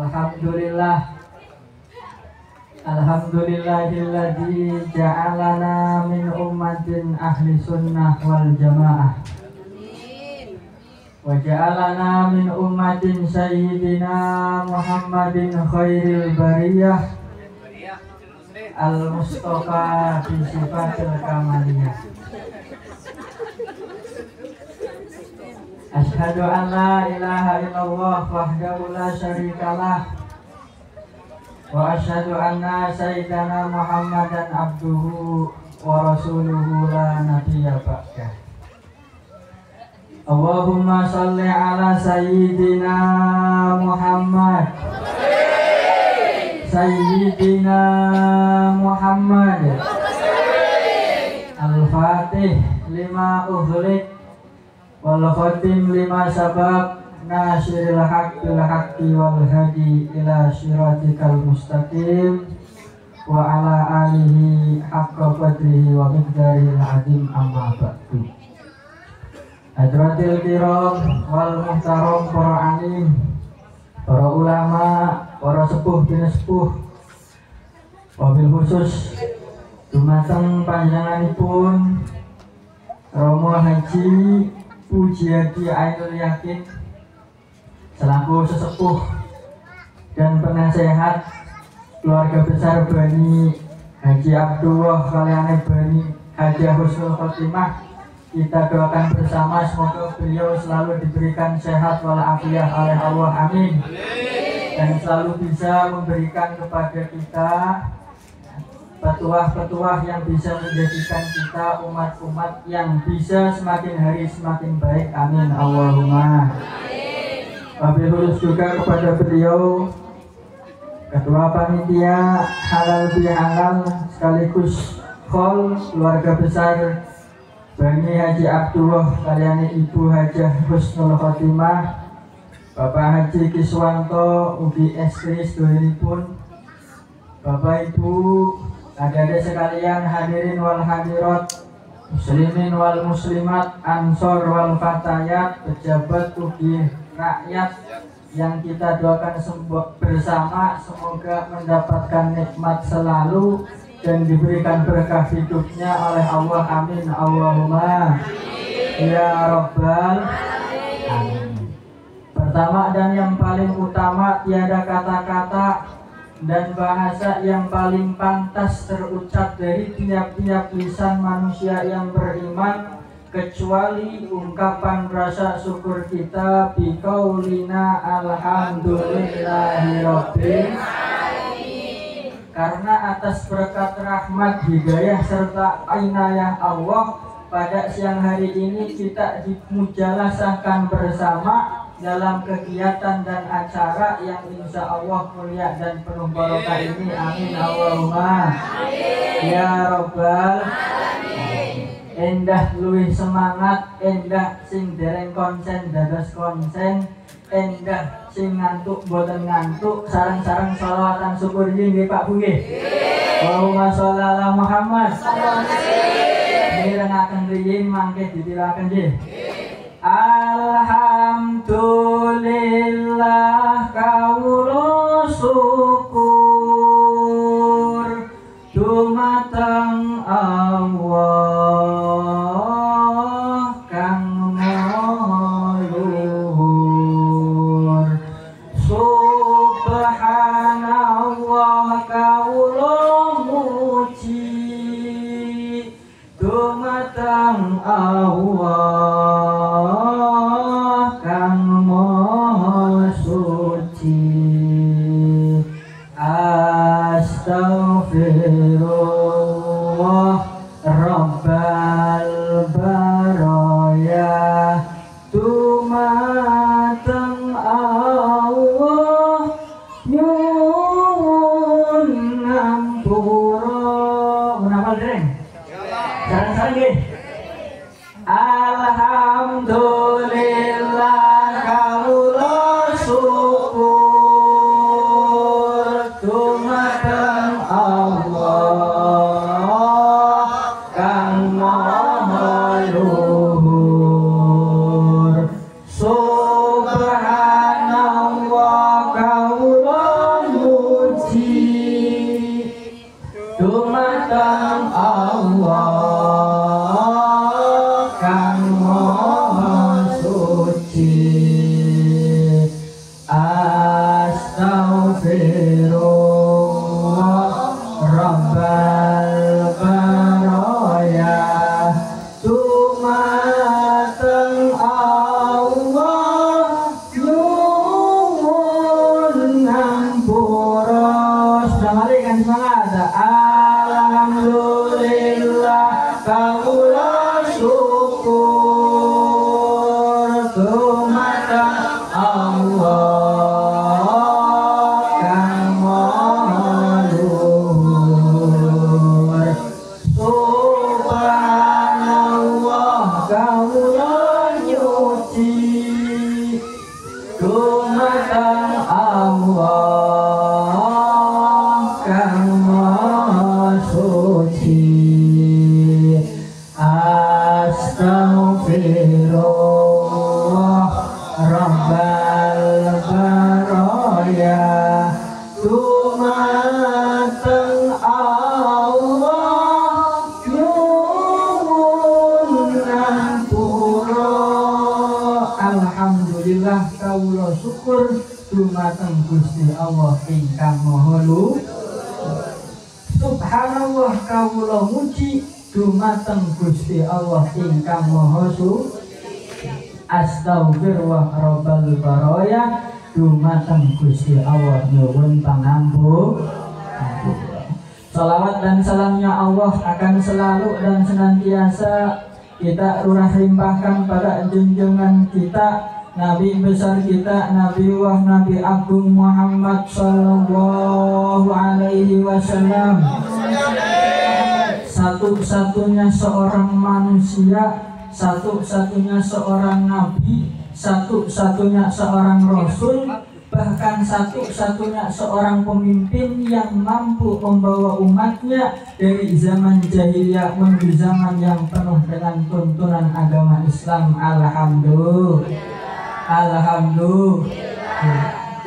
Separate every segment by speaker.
Speaker 1: Alhamdulillah. Alhamdulillahilladzi ja'alana min ummatin ahli sunnah wal jamaah. Wa ja'alana min ummatin sayyidina Muhammadin khairil bariyah al-mustafa bi sifatil kamaliyah. Asyhadu an la ilaha illallah wahdahu la syarikalah wa asyhadu anna sayyidana Muhammadan abduhu wa rasuluhu la nabiyya ba'dah. Allahumma shalli ala sayyidina Muhammad. Sayyidina Muhammad Al-Fatih lima ughliq wal khatim lima sabaq nasiril haq bil haqqi wal hadi ila siratikal mustaqim wa ala alihi haqqa qadrihi wa miqdaril azim amma ba'du. Hadratil kiram wal muhtaram para alim, para ulama, para sepuh bin sepuh, wabil khusus dumateng panjenenganipun Romo Haji Pujiadi Ainul Yakin selaku sesepuh dan penasehat keluarga besar Bani Haji Abdullah kalian Bani Haji Husnul Khotimah. Kita doakan bersama semoga beliau selalu diberikan sehat walafiat oleh Allah, amin. Dan selalu bisa memberikan kepada kita petuah-petuah yang bisa menjadikan kita umat-umat yang bisa semakin hari semakin baik, amin Allahumma. Wabil khusus juga kepada beliau ketua panitia halal bihalal sekaligus khol keluarga besar Bani Haji Abdullah kalian Ibu Hajah Husnul Khotimah, Bapak Haji Kiswanto ugi Estris dohiripun, Bapak Ibu adik-adik sekalian hadirin wal hadirat, muslimin wal muslimat, ansor wal fatayat, pejabat ugi rakyat yang kita doakan bersama semoga mendapatkan nikmat selalu dan diberikan berkah hidupnya oleh Allah, amin Allahumma ya rabbal alamin. Pertama dan yang paling utama, tiada kata-kata dan bahasa yang paling pantas terucap dari tiap-tiap lisan manusia yang beriman kecuali ungkapan rasa syukur kita biqaulina alhamdulillahirabbil alamin. Karena atas berkat rahmat, hidayah serta inayah Allah pada siang hari ini kita dimujalasahkan bersama dalam kegiatan dan acara yang insya Allah mulia dan penuh barokah ini, amin Allahumma ya rabbal alamin. Endah luwih semangat, endah sing dereng konsen dados konsen, endah sing ngantuk boten ngantuk. Sareng-sareng sholawatan syukur nggih Pak Bu nggih. Allahumma sholli ala Muhammad. Mirengaken riyin mangke ditiraken nggih. Alhamdulillah kawula syukur dumateng Allah kang maha luhur. Subhanallah kawula muji dumateng Allah kang maha dumateng Allah kang maha suci. Astaghfirullah Rabbal baraya dumateng Allah nyuwun ngampura. Alhamdulillah kawula syukur dumateng Gusti Allah ingkang maha luhur. Subhanallah kawula muji dumateng Gusti Allah ingkang maha suci. Astagfirullah Rabbal baraya dumateng Gusti Allah nyuwun pangampun. Salawat dan salamnya Allah akan selalu dan senantiasa kita urah limpahkan pada junjungan kita, Nabi besar kita, Nabi Agung Muhammad Sallallahu Alaihi Wasallam, satu-satunya seorang manusia, satu-satunya seorang nabi, satu-satunya seorang rasul, bahkan satu-satunya seorang pemimpin yang mampu membawa umatnya dari zaman jahiliyah menuju zaman yang penuh dengan tuntunan agama Islam. Alhamdulillah.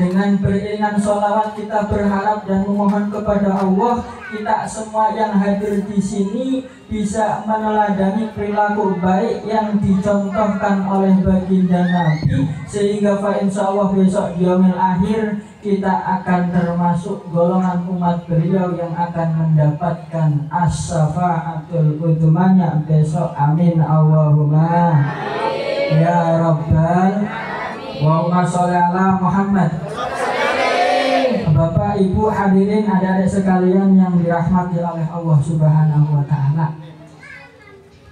Speaker 1: Dengan beriringan sholawat kita berharap dan memohon kepada Allah kita semua yang hadir di sini bisa meneladani perilaku baik yang dicontohkan oleh baginda Nabi, sehingga insyaallah besok di yaumil akhir kita akan termasuk golongan umat beliau yang akan mendapatkan as-syafa'atul uzmanya besok. Amin Allahumma ya Rabbal Allahumma sholli ala Muhammad. Bapak, Ibu, hadirin, adik-adik sekalian yang dirahmati oleh Allah Subhanahu wa Ta'ala.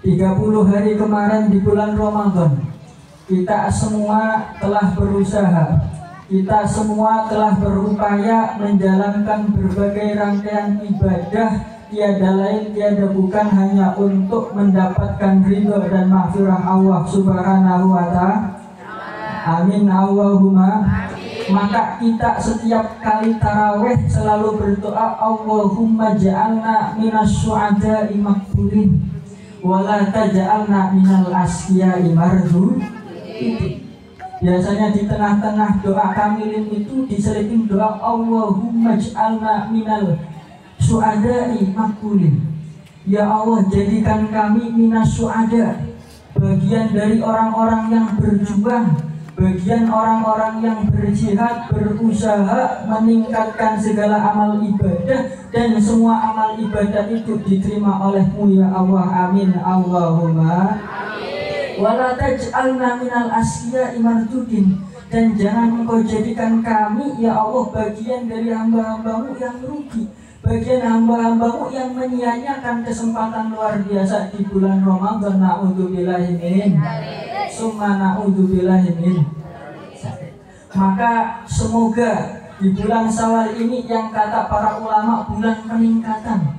Speaker 1: 30 hari kemarin di bulan Ramadan, kita semua telah berusaha, kita semua telah berupaya menjalankan berbagai rangkaian ibadah, tiada lain tiada bukan hanya untuk mendapatkan ridho dan maghfirah Allah Subhanahu wa Ta'ala. Amin Allahumma. Maka kita setiap kali taraweh selalu berdoa, Allahumma ja'alna minas syuhada'i maqbulin wala taj'alna minal asqiya'i mardud. Biasanya di tengah-tengah doa kamilin itu diselipin doa Allahumma ja'alna minal syuhada'i maqbulin. Ya Allah, jadikan kami minas syuhada, bagian dari orang-orang yang berjuang, bagian orang-orang yang berjihad, berusaha meningkatkan segala amal ibadah, dan semua amal ibadah itu diterima oleh-Mu ya Allah. Amin Allahumma. Wala taj'alna minal asqiya'i mardudin, dan jangan Engkau jadikan kami ya Allah bagian dari hamba-hamba-Mu yang rugi, bagian hamba-hamba-Mu yang menyia-nyiakan kesempatan luar biasa di bulan Ramadan. Na'udzubillahi min summa na'udzubillahi min. Maka semoga di bulan Syawal ini yang kata para ulama bulan peningkatan,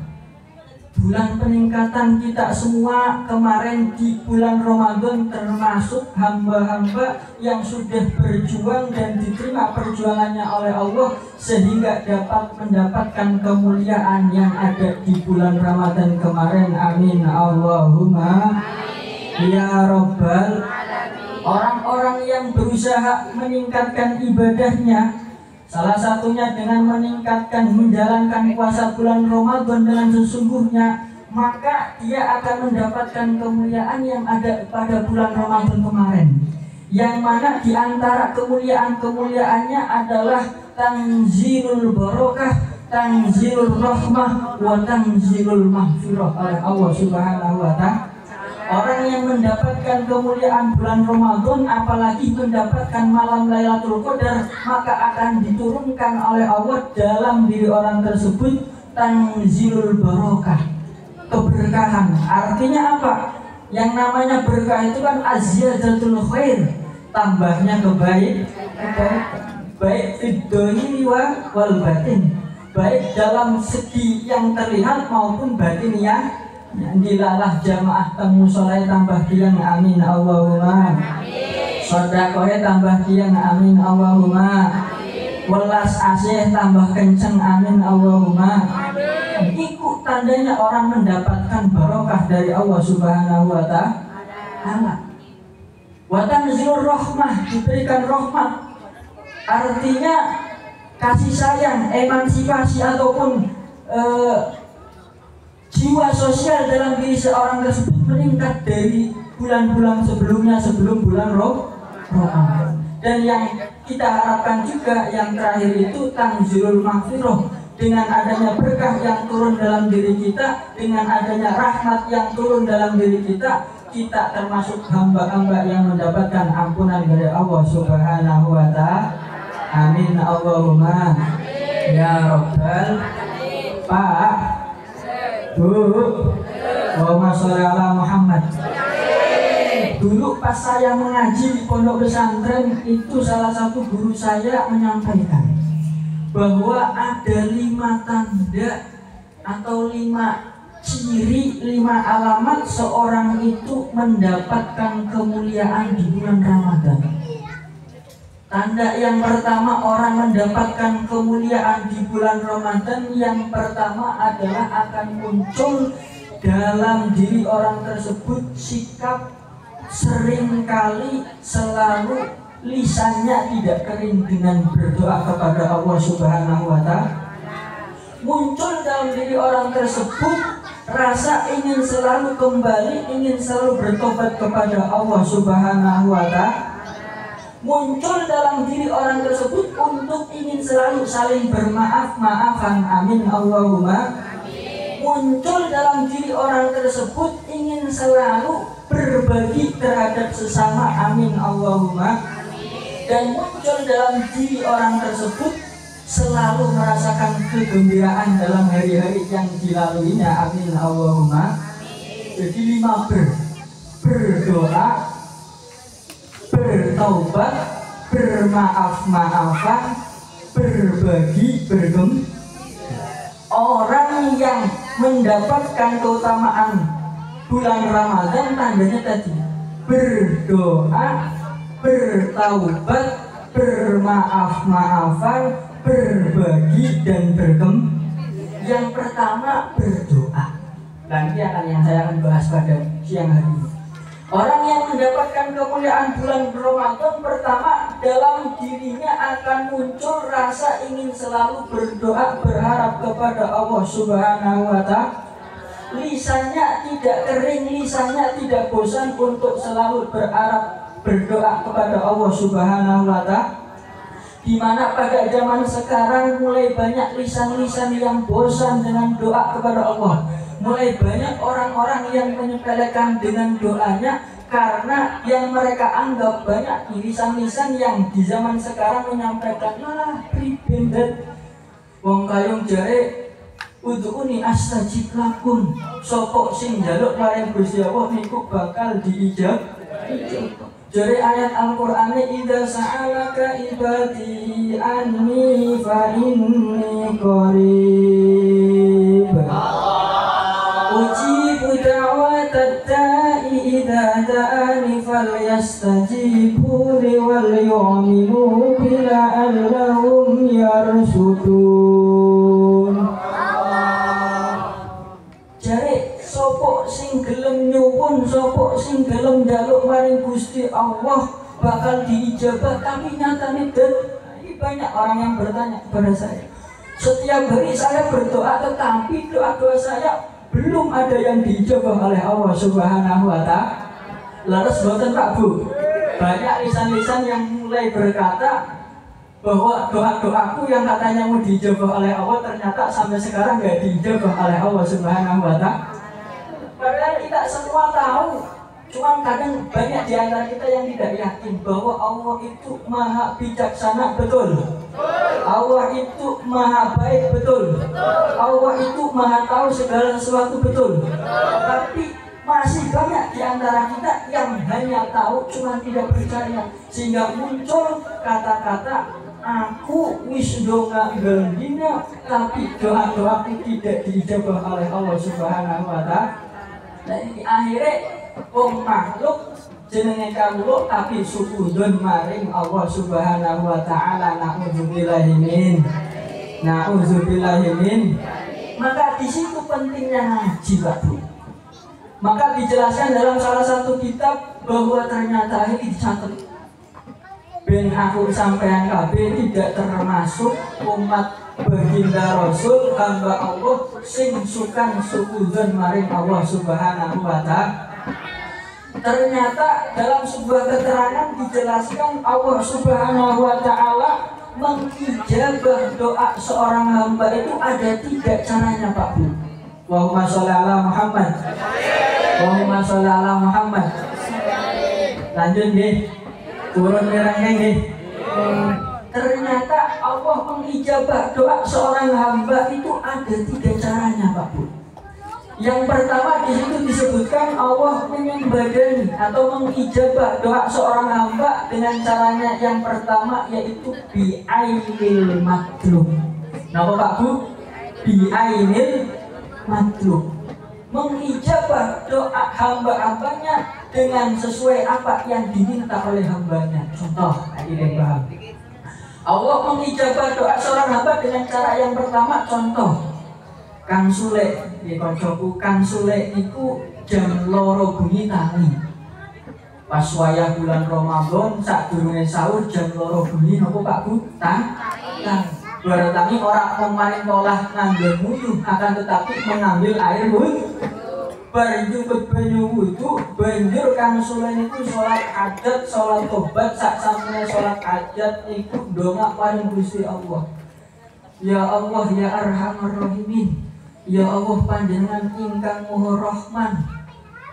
Speaker 1: bulan peningkatan kita semua. Kemarin di bulan Ramadan termasuk hamba-hamba yang sudah berjuang dan diterima perjuangannya oleh Allah sehingga dapat mendapatkan kemuliaan yang ada di bulan Ramadan kemarin. Amin Allahumma ya Rabbal. Orang-orang yang berusaha meningkatkan ibadahnya, salah satunya dengan meningkatkan menjalankan puasa bulan Ramadan dengan sesungguhnya, maka dia akan mendapatkan kemuliaan yang ada pada bulan Ramadan kemarin, yang mana diantara kemuliaan-kemuliaannya adalah tanzilul barokah, tanzilul rahmah, wa tanzilul maghfirah oleh Allah Subhanahu wa Ta'ala. Orang yang mendapatkan kemuliaan bulan Ramadan, apalagi mendapatkan malam Lailatul Qadar, maka akan diturunkan oleh Allah dalam diri orang tersebut tanzilul barokah, keberkahan. Artinya apa? Yang namanya berkah itu kan azyadatul khair, tambahnya kebaikan, baik fid dhahiri wal batin, baik dalam segi yang terlihat maupun batin ya. Dilalah jamaah temu soleh tambah bilang amin Allahumma. Sodakohe tambah kian, amin Allahumma. Welas asih tambah kenceng, amin Allahumma. Ikut tandanya orang mendapatkan barokah dari Allah Subhanahu wa ta'ala. Wa tanzilur rahmah, diberikan rahmat. Artinya kasih sayang, emansipasi ataupun jiwa sosial dalam diri seorang tersebut meningkat dari bulan-bulan sebelumnya, sebelum bulan Ramadan. Dan yang kita harapkan juga yang terakhir itu tanzilul maghfirah, dengan adanya berkah yang turun dalam diri kita, dengan adanya rahmat yang turun dalam diri kita, kita termasuk hamba-hamba yang mendapatkan ampunan dari Allah Subhanahu wa ta'ala. Amin Allahumma ya Rabbal. Pak, Bu, Allahumma sholli ala Muhammad. Dulu pas saya mengaji di pondok pesantren itu, salah satu guru saya menyampaikan bahwa ada 5 tanda atau 5 ciri, 5 alamat seorang itu mendapatkan kemuliaan di bulan Ramadan. Tanda yang pertama orang mendapatkan kemuliaan di bulan Ramadan, yang pertama adalah akan muncul dalam diri orang tersebut sikap seringkali selalu lisannya tidak kering dengan berdoa kepada Allah Subhanahu wa ta'ala. Muncul dalam diri orang tersebut rasa ingin selalu kembali, ingin selalu bertobat kepada Allah Subhanahu wa ta'ala. Muncul dalam diri orang tersebut untuk ingin selalu saling bermaaf-maafan, amin Allahumma. Muncul dalam diri orang tersebut ingin selalu berbagi terhadap sesama, amin Allahumma. Dan muncul dalam diri orang tersebut selalu merasakan kegembiraan dalam hari-hari yang dilaluinya, amin Allahumma. Jadi 5 berdoa, bertaubat, bermaaf-maafan, berbagi, bergembira. Orang yang mendapatkan keutamaan bulan Ramadan tandanya tadi berdoa, bertaubat, bermaaf-maafan, berbagi, dan bergembira. Yang pertama berdoa. Nanti yang saya akan bahas pada siang hari ini. Orang yang mendapatkan kemuliaan bulan Ramadan, pertama dalam dirinya akan muncul rasa ingin selalu berdoa, berharap kepada Allah Subhanahu wa ta'ala. Lisannya tidak kering, lisannya tidak bosan untuk selalu berharap, berdoa kepada Allah Subhanahu wa ta'ala. Di mana pada zaman sekarang mulai banyak lisan-lisan yang bosan dengan doa kepada Allah. Mulai banyak orang-orang yang menyepelekan dengan doanya, karena yang mereka anggap banyak lisan-lisan yang di zaman sekarang menyampaikan lah pribendet wong kayung jare udhuni astajib lakum, sopok sing njaluk maring Gusti Allah niku bakal diijab. Jare ayat Al-Qur'ane idza sa'alaka ibadi anni fa inni qarib ujibu da'watad da'i idza da'ani falyastajibu li wal yu'minu bila allahum yarsudun. Jare sopok sing gelem nyuwun, sopok sing gelem njaluk maring Gusti Allah bakal diijabah. Tapi nyatane ini banyak orang yang bertanya kepada saya, setiap hari saya berdoa tetapi doa-doa saya belum ada yang diijabah oleh Allah Subhanahu wa ta'ala. Laras boten Pak Bu, banyak lisan-lisan yang mulai berkata bahwa doa-doaku yang katanya mau diijabah oleh Allah ternyata sampai sekarang nggak diijabah oleh Allah Subhanahu wa ta'ala. Padahal kita semua tahu, cuma kadang banyak di antara kita yang tidak yakin bahwa Allah itu maha bijaksana, betul. Allah itu maha baik, betul. Allah itu maha tahu segala sesuatu, betul. Tapi masih banyak di antara kita yang hanya tahu cuma tidak percaya, sehingga muncul kata-kata aku wis donga ngendina tapi doa-doaku tidak diijabah oleh Allah Subhanahu wa ta'ala. Nah ini akhirnya makhluk jenenge kawula tapi sukudun maring Allah Subhanahu wa taala. Nauzubillahimin. Maka di situ pentingnya ngaji, Pak Bu. Maka dijelaskan dalam salah satu kitab bahwa ternyata ini dicatat ben aku sampean kabeh tidak termasuk umat baginda Rasul hamba Allah sing sukan sukudun maring Allah Subhanahu wa taala. Ternyata dalam sebuah keterangan dijelaskan Allah Subhanahu wa taala mengijabah doa seorang hamba itu ada 3 caranya, Pak Bu. Allahumma sholli ala Muhammad. Allahumma sholli ala Muhammad. Lanjut nggih. Turun merahnya nggih. Ternyata Allah mengijabah doa seorang hamba itu ada 3 caranya, Pak Bu. Yang pertama di situ disebutkan Allah menyembadani atau mengijabah doa seorang hamba dengan caranya yang pertama yaitu bi'ainil matlub. Napa Pak Bu? Bi'ainil matlub. Mengijabah doa hamba-hambanya dengan sesuai apa yang diminta oleh hambanya. Contoh, ini paham. Allah mengijabah doa seorang hamba dengan cara yang pertama, contoh. Kang Sule, di koncoku Kang Sule itu jam 2 bengi tangi. Pas wayah bulan Ramadan sak durunge sahur jam 2 bengi napa Pak Bu? Tang. Baru tangi orang kemarin olah ngambil wudu akan tetapi mengambil air wudu. Berjumpa banyu wudu, banjur Kang Sule itu sholat hajat, sholat tobat, sak sampai sholat hajat itu ndonga paring Gusti Allah. Ya Allah ya Arhamar Rahimin. Ya Allah panjenengan ingkang Maha Rahman,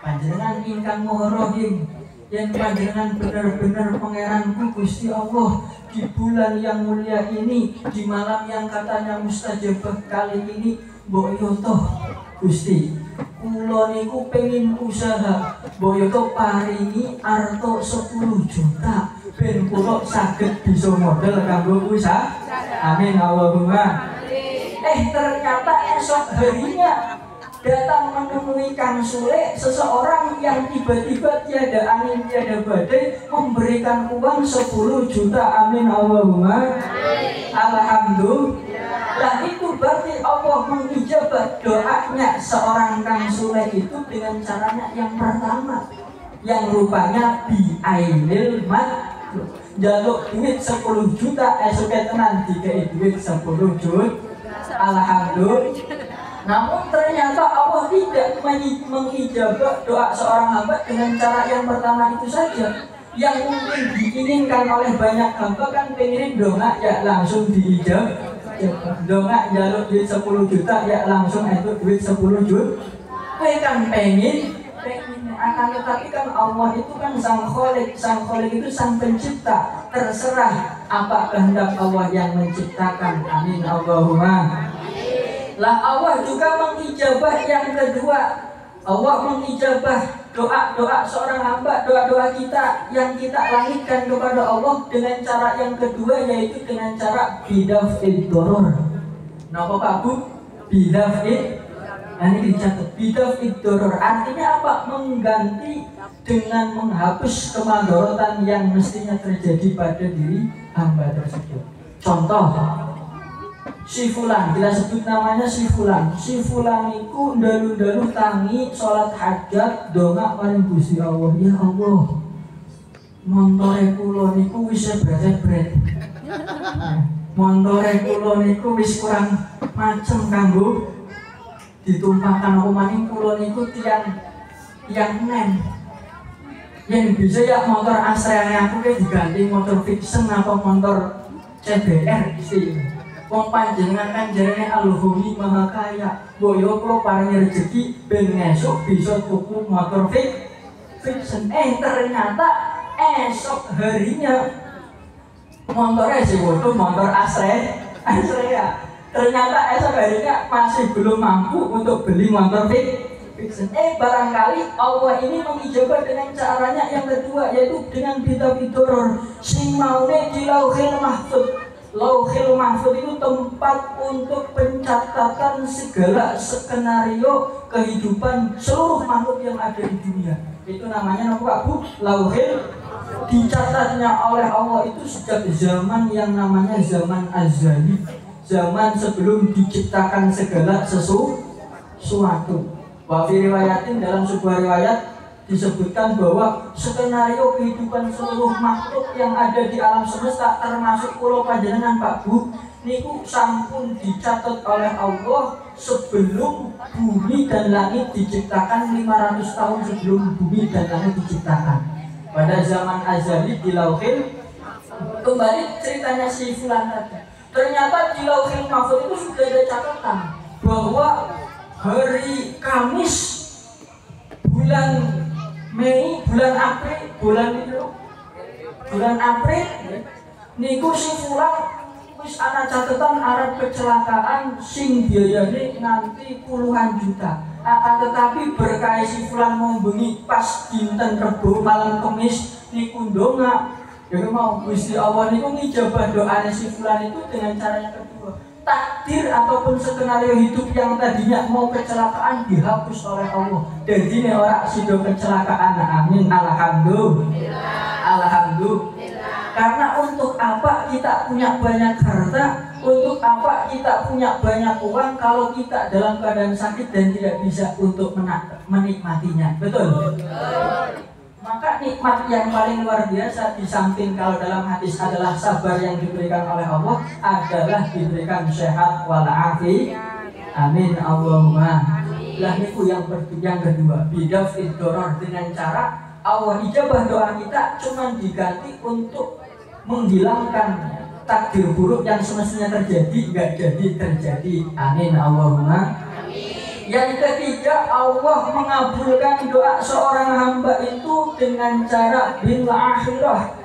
Speaker 1: panjenengan ingkang Maha Rahim, yang panjenengan benar-benar pangeranku Gusti Allah di bulan yang mulia ini, di malam yang katanya mustajabah kali ini, mbok yo toh Gusti, kula niku pengin usaha, mbok yo toh paringi arto 10 juta ben kula saged bisa modal kanggo usaha. Amin Allahumma. Ternyata esok harinya datang menemui Kang Sule seseorang yang tiba-tiba tiada angin tiada badai memberikan uang 10 juta. Amin Allahumma. Alhamdulillah. Itu berarti Allah mengijabah doanya seorang Kang Sule itu dengan caranya yang pertama, yang rupanya bi'ainil matlub. Jaluk duit 10 juta esoknya tenan dikei duit 10 juta. Alhamdulillah. Namun ternyata Allah tidak mengijabah doa seorang hamba dengan cara yang pertama itu saja. Yang mungkin diinginkan oleh banyak hamba kan pengen doa ya langsung diijabah. Doa jaluk duit 10 juta ya langsung itu duit 10 juta. Kan pengen akan tetapi kan Allah itu kan sang kholik itu sang pencipta, terserah apa kehendak Allah yang menciptakan. Amin Allahumma. Lah Allah juga mengijabah yang kedua, Allah mengijabah doa seorang hamba, doa kita yang kita langitkan kepada Allah dengan cara yang kedua yaitu dengan cara bidaf'id doror. Napa Pak Bu? Bidaf'id. Ini dicatat bidaf'id doror artinya apa? Mengganti dengan menghapus kemadharatan yang mestinya terjadi pada diri hamba tersebut. Contoh, si fulan, kita sebut namanya si fulan. Si fulan itu dalu-dalu tangi sholat hajat donga paling Gusti Allah. Ya Allah, montore kula niku wis bret-bret. Montore kula niku wis kurang macem kanggo ditumpahkan apa maning kula niku yang nen. Yang bisa ya motor asranya aku kayak diganti motor fiction apa motor CBR sih. Wong panjenengan kan jarene Al-Ghani Maha Kaya. Boyo kula paring rezeki ben esuk bisa tuku motor fiction. Ternyata esok harinya motornya sih itu motor asraya. Ternyata esok harinya masih belum mampu untuk beli motor fiction. Barangkali Allah ini mengijabah dengan caranya yang kedua yaitu dengan bidaf'id doror. Sing maune di Lauhil Mahfuz. Lauhil Mahfuz itu tempat untuk pencatatan segala skenario kehidupan seluruh makhluk yang ada di dunia. Itu namanya apa Bu? Lauhil. Dicatatnya oleh Allah itu sejak zaman yang namanya zaman azali, zaman sebelum diciptakan segala sesuatu. Wa fi riwayatin, dalam sebuah riwayat disebutkan bahwa skenario kehidupan seluruh makhluk yang ada di alam semesta termasuk pulau panjenengan Pak Bu niku sampun dicatat oleh Allah sebelum bumi dan langit diciptakan, 500 tahun sebelum bumi dan langit diciptakan. Pada zaman azali di Lauhil. Kembali ceritanya si Fulan tadi. Ternyata di Lauhil Mahfuz itu sudah ada catatan bahwa hari Kamis bulan Mei, bulan April, bulan April niku si Fulan wis ana catatan arep kecelakaan sing biayane nganti puluhan juta. Akan tetapi berkah si Fulan mau bengi pas dinten Rebo malam Kamis niku ndonga, ya mau Gusti Allah niku ngijabah doane si Fulan itu dengan cara yang kedua. Takdir ataupun skenario hidup yang tadinya mau kecelakaan dihapus oleh Allah. Dan ini orang sido kecelakaan. Amin. Alhamdulillah. Alhamdulillah. Karena untuk apa kita punya banyak harta, untuk apa kita punya banyak uang kalau kita dalam keadaan sakit dan tidak bisa untuk menikmatinya. Betul? Maka nikmat yang paling luar biasa di samping kalau dalam hadis adalah sabar yang diberikan oleh Allah adalah diberikan sehat walafiat. Amin Allahumma. Lah niku yang kedua, bidafid doror, dengan cara Allah ijabah doa kita cuman diganti untuk menghilangkan takdir buruk yang semestinya terjadi nggak jadi terjadi. Amin Allahumma. Yang ketiga, Allah mengabulkan doa seorang hamba itu dengan cara bil akhirah.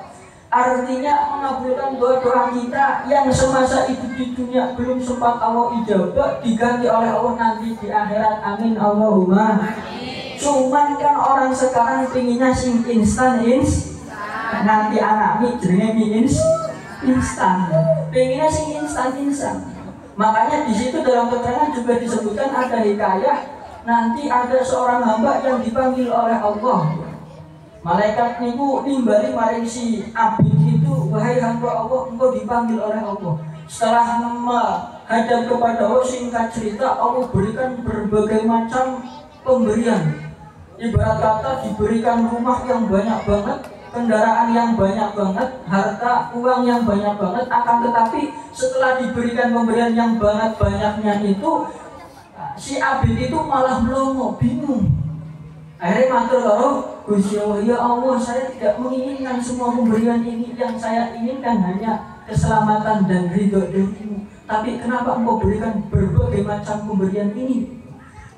Speaker 1: Artinya mengabulkan doa-doa kita yang semasa itu di dunia belum sempat Allah ijabah diganti oleh Allah nanti di akhirat. Amin Allahumma. Cuman kan orang sekarang pinginnya sing instan nanti anak mie jenenge mie instan. Pinginnya sing instan. Makanya di situ dalam keterangan juga disebutkan ada hikayah, nanti ada seorang hamba yang dipanggil oleh Allah. Malaikat niku nimbali maring si abid itu, wahai hamba Allah, engkau dipanggil oleh Allah. Setelah menghadap kepada Allah, singkat cerita, Allah berikan berbagai macam pemberian. Ibarat kata diberikan rumah yang banyak banget, kendaraan yang banyak banget, harta, uang yang banyak banget. Akan tetapi setelah diberikan pemberian yang banyak-banyaknya itu, si abid itu malah melongo, bingung. Akhirnya matur karo Gusti Allah, ya Allah, saya tidak menginginkan semua pemberian ini. Yang saya inginkan hanya keselamatan dan ridho darimu. Tapi kenapa engkau berikan berbagai macam pemberian ini?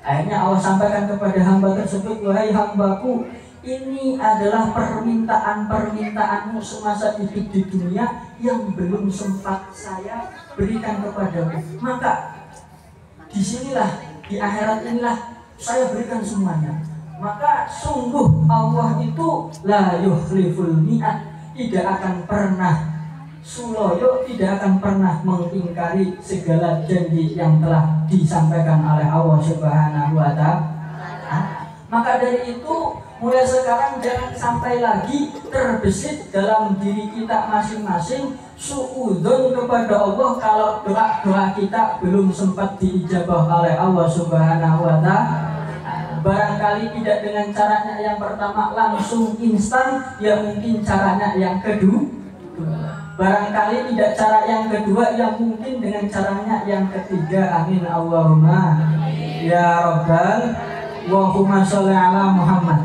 Speaker 1: Akhirnya Allah sampaikan kepada hamba tersebut, wahai hambaku, ini adalah permintaan-permintaanmu semasa hidup di dunia yang belum sempat saya berikan kepadamu. Maka disinilah, di akhirat inilah saya berikan semuanya. Maka sungguh Allah itu la yukhliful mi'ad, tidak akan pernah suloyo, tidak akan pernah mengingkari segala janji yang telah disampaikan oleh Allah Subhanahu wa ta'ala. Maka dari itu mulai sekarang jangan sampai lagi terbesit dalam diri kita masing-masing suudzon kepada Allah kalau doa-doa kita belum sempat diijabah oleh Allah Subhanahu wa ta'ala. Barangkali tidak dengan caranya yang pertama langsung instan, ya mungkin caranya yang kedua. Barangkali tidak cara yang kedua, yang mungkin dengan caranya yang ketiga. Amin Allahumma. Ya Rabbal Allahumma sholli ala Muhammad.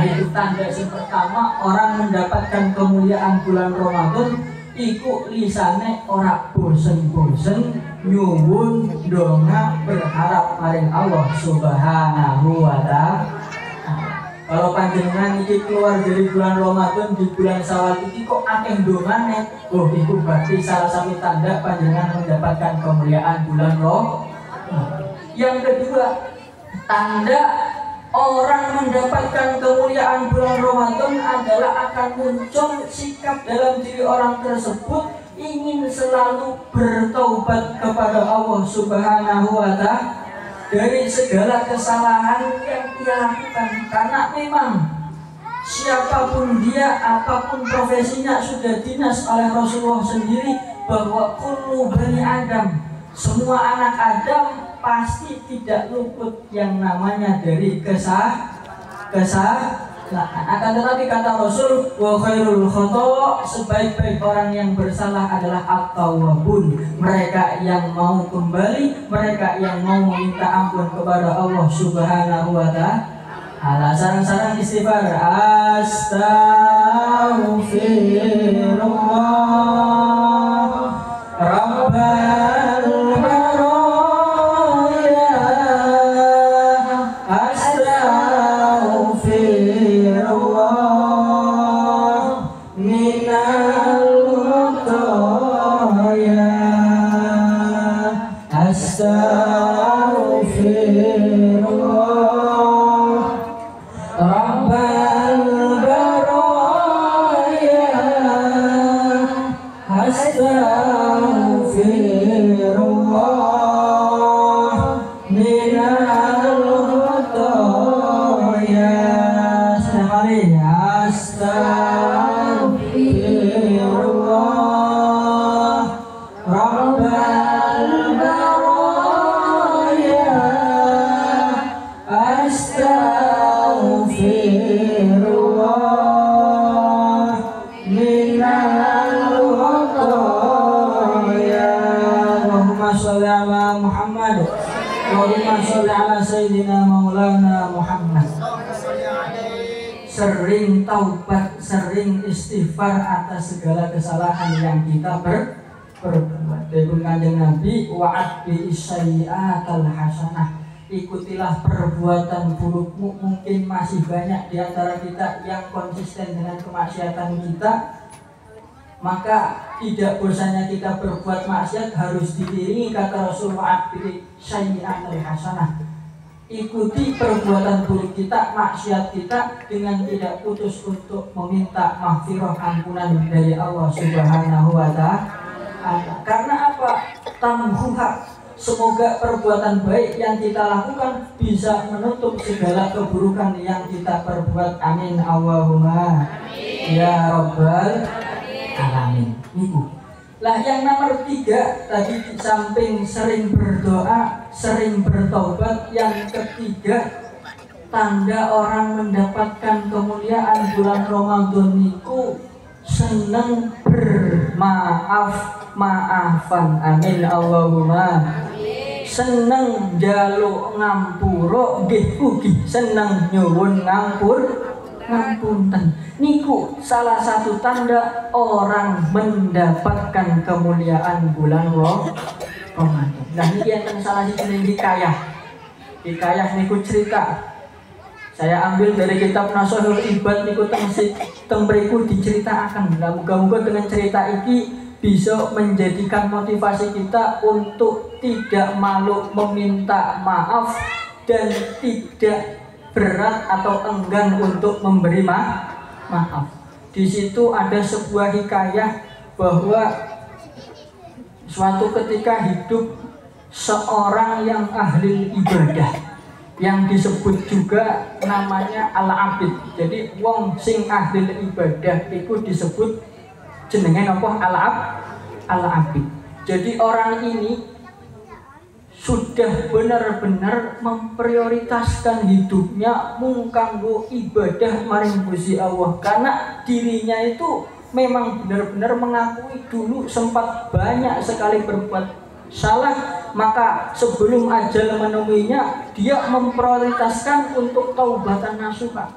Speaker 1: Itu tanda yang pertama orang mendapatkan kemuliaan bulan Ramadan, iku lisane ora bosen-bosen nyuwun donga berharap maring Allah Subhanahu wa ta'ala. Kalau panjenengan iki keluar dari bulan Ramadan di bulan Syawal iki kok akeh dongane, oh itu berarti salah satu tanda panjenengan mendapatkan kemuliaan bulan Ramadan. Yang kedua, tanda orang mendapatkan kemuliaan bulan Ramadan adalah akan muncul sikap dalam diri orang tersebut ingin selalu bertaubat kepada Allah Subhanahu wa ta'ala. dari segala kesalahan yang ia lakukan. Karena memang siapapun dia, apapun profesinya, sudah dinas oleh Rasulullah sendiri bahwa kullu bani Adam, semua anak Adam pasti tidak luput yang namanya dari kesalahan. Akan tetapi kata Rasul, wa khairul khata', sebaik-baik orang yang bersalah adalah at-tawwabun, mereka yang mau kembali, mereka yang mau meminta ampun kepada Allah Subhanahu wa ta'ala. Sarang-sarang istighfar. Astaghfirullah Rabbal baraya, astaghfirullah minal khotaya, astaghfirullah Rabbal baraya, astaghfirullah minal khotaya. Sekali, astaghfirullah Rabbal baraya, astaghfirullah minal khotaya. Allahumma sholli ala Muhammad, Allahumma sholli ala Sayyidina Maulana Muhammad. Sering taubat, sering istighfar atas segala kesalahan yang kita berbuat. Dari Kanjeng Nabi, wa'adbi isya'i'atal hasanah, ikutilah perbuatan burukmu. Mungkin masih banyak di antara kita yang konsisten dengan kemaksiatan kita, maka tidak bosannya kita berbuat maksiat harus diiringi kata Rasulullah, wa'adbi isya'i'atal hasanah, ikuti perbuatan buruk kita, maksiat kita dengan tidak putus untuk meminta maghfirah, ampunan dari Allah Subhanahu wa ta'ala. Karena apa? Tamhuha, semoga perbuatan baik yang kita lakukan bisa menutup segala keburukan yang kita perbuat. Amin Allahumma amin. Ya Rabbal alamin. Ibu. Lah yang nomor 3 tadi, di samping sering berdoa, sering bertobat, yang ketiga tanda orang mendapatkan kemuliaan bulan Ramadan niku seneng bermaaf-maafan. Amin Allahumma amin. Seneng njaluk ngampura, nggih ugi seneng nyuwun ngapunten. Niku salah satu tanda orang mendapatkan kemuliaan bulan Ramadan. Nah niki enten salah siji hikayah. Hikayah niku cerita. Saya ambil dari kitab Nashihul Ibad niku teng mriku diceritakan. Nah, muga-muga dengan cerita ini bisa menjadikan motivasi kita untuk tidak malu meminta maaf dan tidak berat atau enggan untuk memberi maaf. Di situ ada sebuah hikayah bahwa suatu ketika hidup seorang yang ahli ibadah yang disebut juga namanya al-abid. Jadi wong sing ahli ibadah itu disebut jenenge apa? Al-abid. Jadi orang ini sudah benar-benar memprioritaskan hidupnya mung kanggo ibadah maring Gusti Allah, karena dirinya itu memang benar-benar mengakui dulu sempat banyak sekali berbuat salah, maka sebelum ajal menemuinya dia memprioritaskan untuk taubatan nasuha.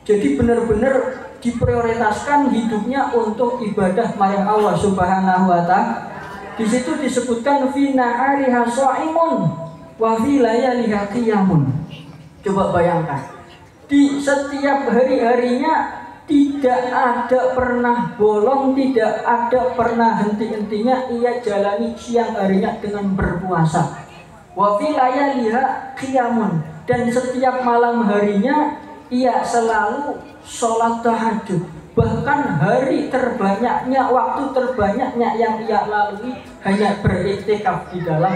Speaker 1: Jadi benar-benar diprioritaskan hidupnya untuk ibadah maring Allah Subhanahu wa ta'ala. Di situ disebutkan fi nahariha shaimun wa fi layaliha qiyamun. Coba bayangkan, di setiap hari-harinya tidak ada pernah bolong, tidak ada pernah henti-hentinya ia jalani siang harinya dengan berpuasa. Wa fi layaliha qiyamun, dan setiap malam harinya ia selalu sholat tahajud. Bahkan hari terbanyaknya, waktu terbanyaknya yang ia lalui hanya beriktikaf di dalam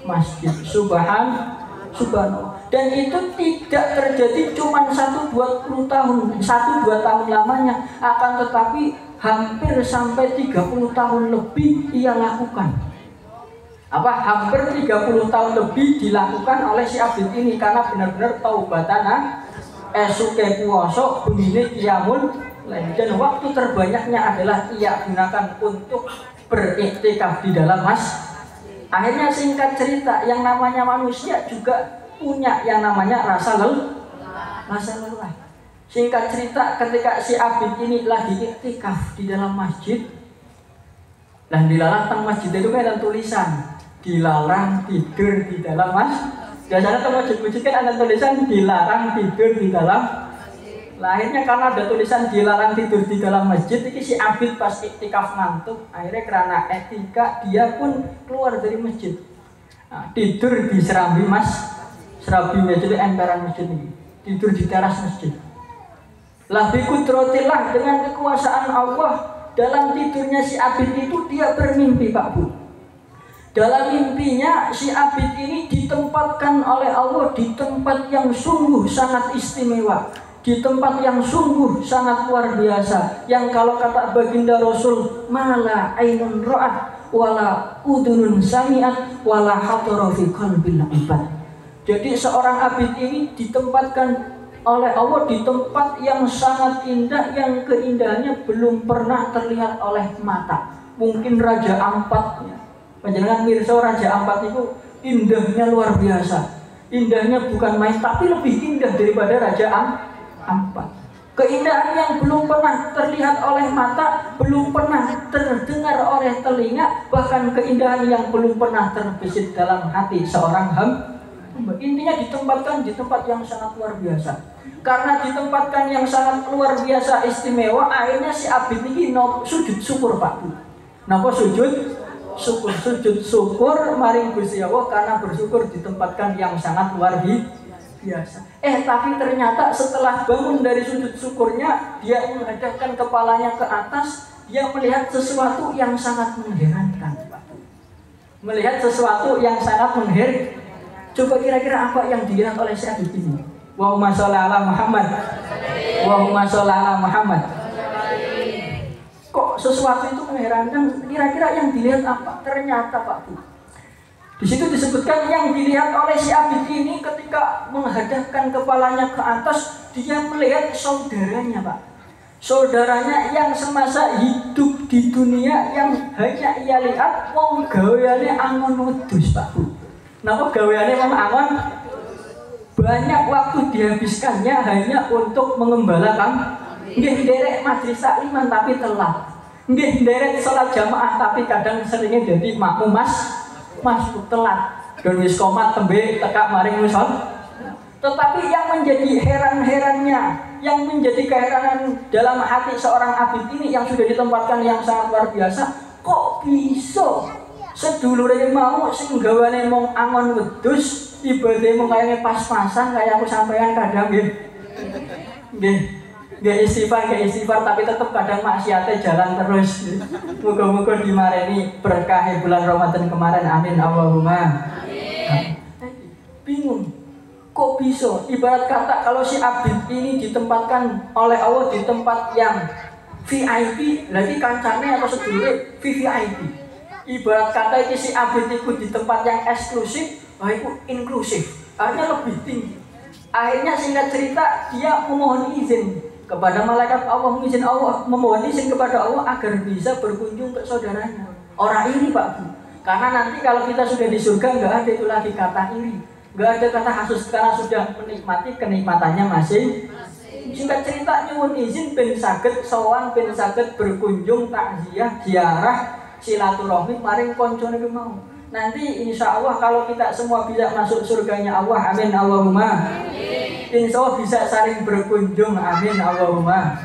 Speaker 1: masjid. Subhanallah. Dan itu tidak terjadi cuma 1-2 tahun lamanya, akan tetapi hampir sampai 30 tahun lebih ia lakukan. Hampir 30 tahun lebih dilakukan oleh si abid ini karena benar-benar taubatana esuke puasa bunyi qiyamul lail, dan waktu terbanyaknya adalah ia gunakan untuk beriktikaf di dalam Akhirnya singkat cerita, yang namanya manusia juga punya yang namanya rasa lelah. Singkat cerita, ketika si abid ini lagi iktikaf di dalam masjid, dan dilarang tentang masjid itu kan ada tulisan dilarang tidur di dalam masjid. Biasanya tentang masjid kan ada tulisan dilarang tidur di dalam. Akhirnya karena ada tulisan dilarang tidur di dalam masjid, ini si abid pas iktikaf ngantuk, akhirnya karena etika dia pun keluar dari masjid. Tidur di serambi masjid, emperan masjid ini, tidur di teras masjid. Bikudratillah, dengan kekuasaan Allah, dalam tidurnya si abid itu dia bermimpi, Pak Bu. Dalam mimpinya si abid ini ditempatkan oleh Allah di tempat yang sungguh sangat istimewa, di tempat yang sungguh sangat luar biasa, yang kalau kata baginda Rasul, mala ainun ra'at wala udunun sami'at wala hatara fi qalbil ibad. Jadi seorang abid ini ditempatkan oleh Allah di tempat yang sangat indah, yang keindahannya belum pernah terlihat oleh mata. Mungkin Raja Ampat, panjenengan mirsa Raja Ampat itu indahnya luar biasa. Indahnya bukan main, tapi lebih indah daripada Raja Ampat. Keindahan yang belum pernah terlihat oleh mata, belum pernah terdengar oleh telinga, bahkan keindahan yang belum pernah terbesit dalam hati seorang hamba. Intinya ditempatkan di tempat yang sangat luar biasa. Karena ditempatkan yang sangat luar biasa istimewa, akhirnya si abid ini sujud syukur, Pak Bu. Napa sujud syukur maring Gusti Allah karena bersyukur ditempatkan yang sangat luar biasa. Tapi ternyata setelah bangun dari sujud syukurnya, dia menghadapkan kepalanya ke atas, dia melihat sesuatu yang sangat mengherankan, Pak Bu. Melihat sesuatu yang sangat mengherankan. Coba kira-kira apa yang dilihat oleh si abid ini? Allahumma sholli ala Muhammad. Allahumma sholli ala Muhammad. Kok sesuatu itu mengherankan? Kira-kira yang dilihat apa? Ternyata, Pak Bu, di situ disebutkan yang dilihat oleh si abid ini ketika menghadapkan kepalanya ke atas, dia melihat saudaranya, Pak. Saudaranya yang semasa hidup di dunia yang hanya ia lihat wong gaweane angon wedhus, Pak Bu. Napa gaweane wong angon? Banyak waktu dihabiskannya hanya untuk mengembalakan. Nggih nderek majelis takliman tapi telat. Nggih nderek salat jamaah tapi kadang seringnya jadi makmum masuk telat. Dan wis komat tembe tekak maring muson. Tetapi yang menjadi heran-herannya, yang menjadi keheranan dalam hati seorang abid ini yang sudah ditempatkan yang sangat luar biasa, kok bisa sedulure mau sing gawane mong angon wedhus ibadah mong kayane pas-pasan kayak aku sampean kadang nggih istighfar tapi tetap kadang maksiate jalan terus. Muga-muga dimareni berkah bulan Ramadan kemarin, amin Allahumma. Bingung kok bisa, ibarat kata kalau si abid ini ditempatkan oleh Allah di tempat yang VIP, lagi kancane atau sedulure VIP. Ibarat kata si abid itu di tempat yang eksklusif, itu inklusif, artinya lebih tinggi. Akhirnya singkat cerita dia memohon izin kepada malaikat Allah, memohon izin kepada Allah agar bisa berkunjung ke saudaranya. Orang iri, Pak Bu, karena nanti kalau kita sudah di surga nggak ada itu lagi kata iri, nggak ada kata hasud karena sudah menikmati kenikmatannya masing. Singkat cerita nyuwun izin ben saged sowan, ben saged berkunjung takziah ziarah silaturahmi maring koncone mau. Nanti insya Allah kalau kita semua bisa masuk surganya Allah, amin Allahumma. Insya Allah bisa saling berkunjung, amin Allahumma.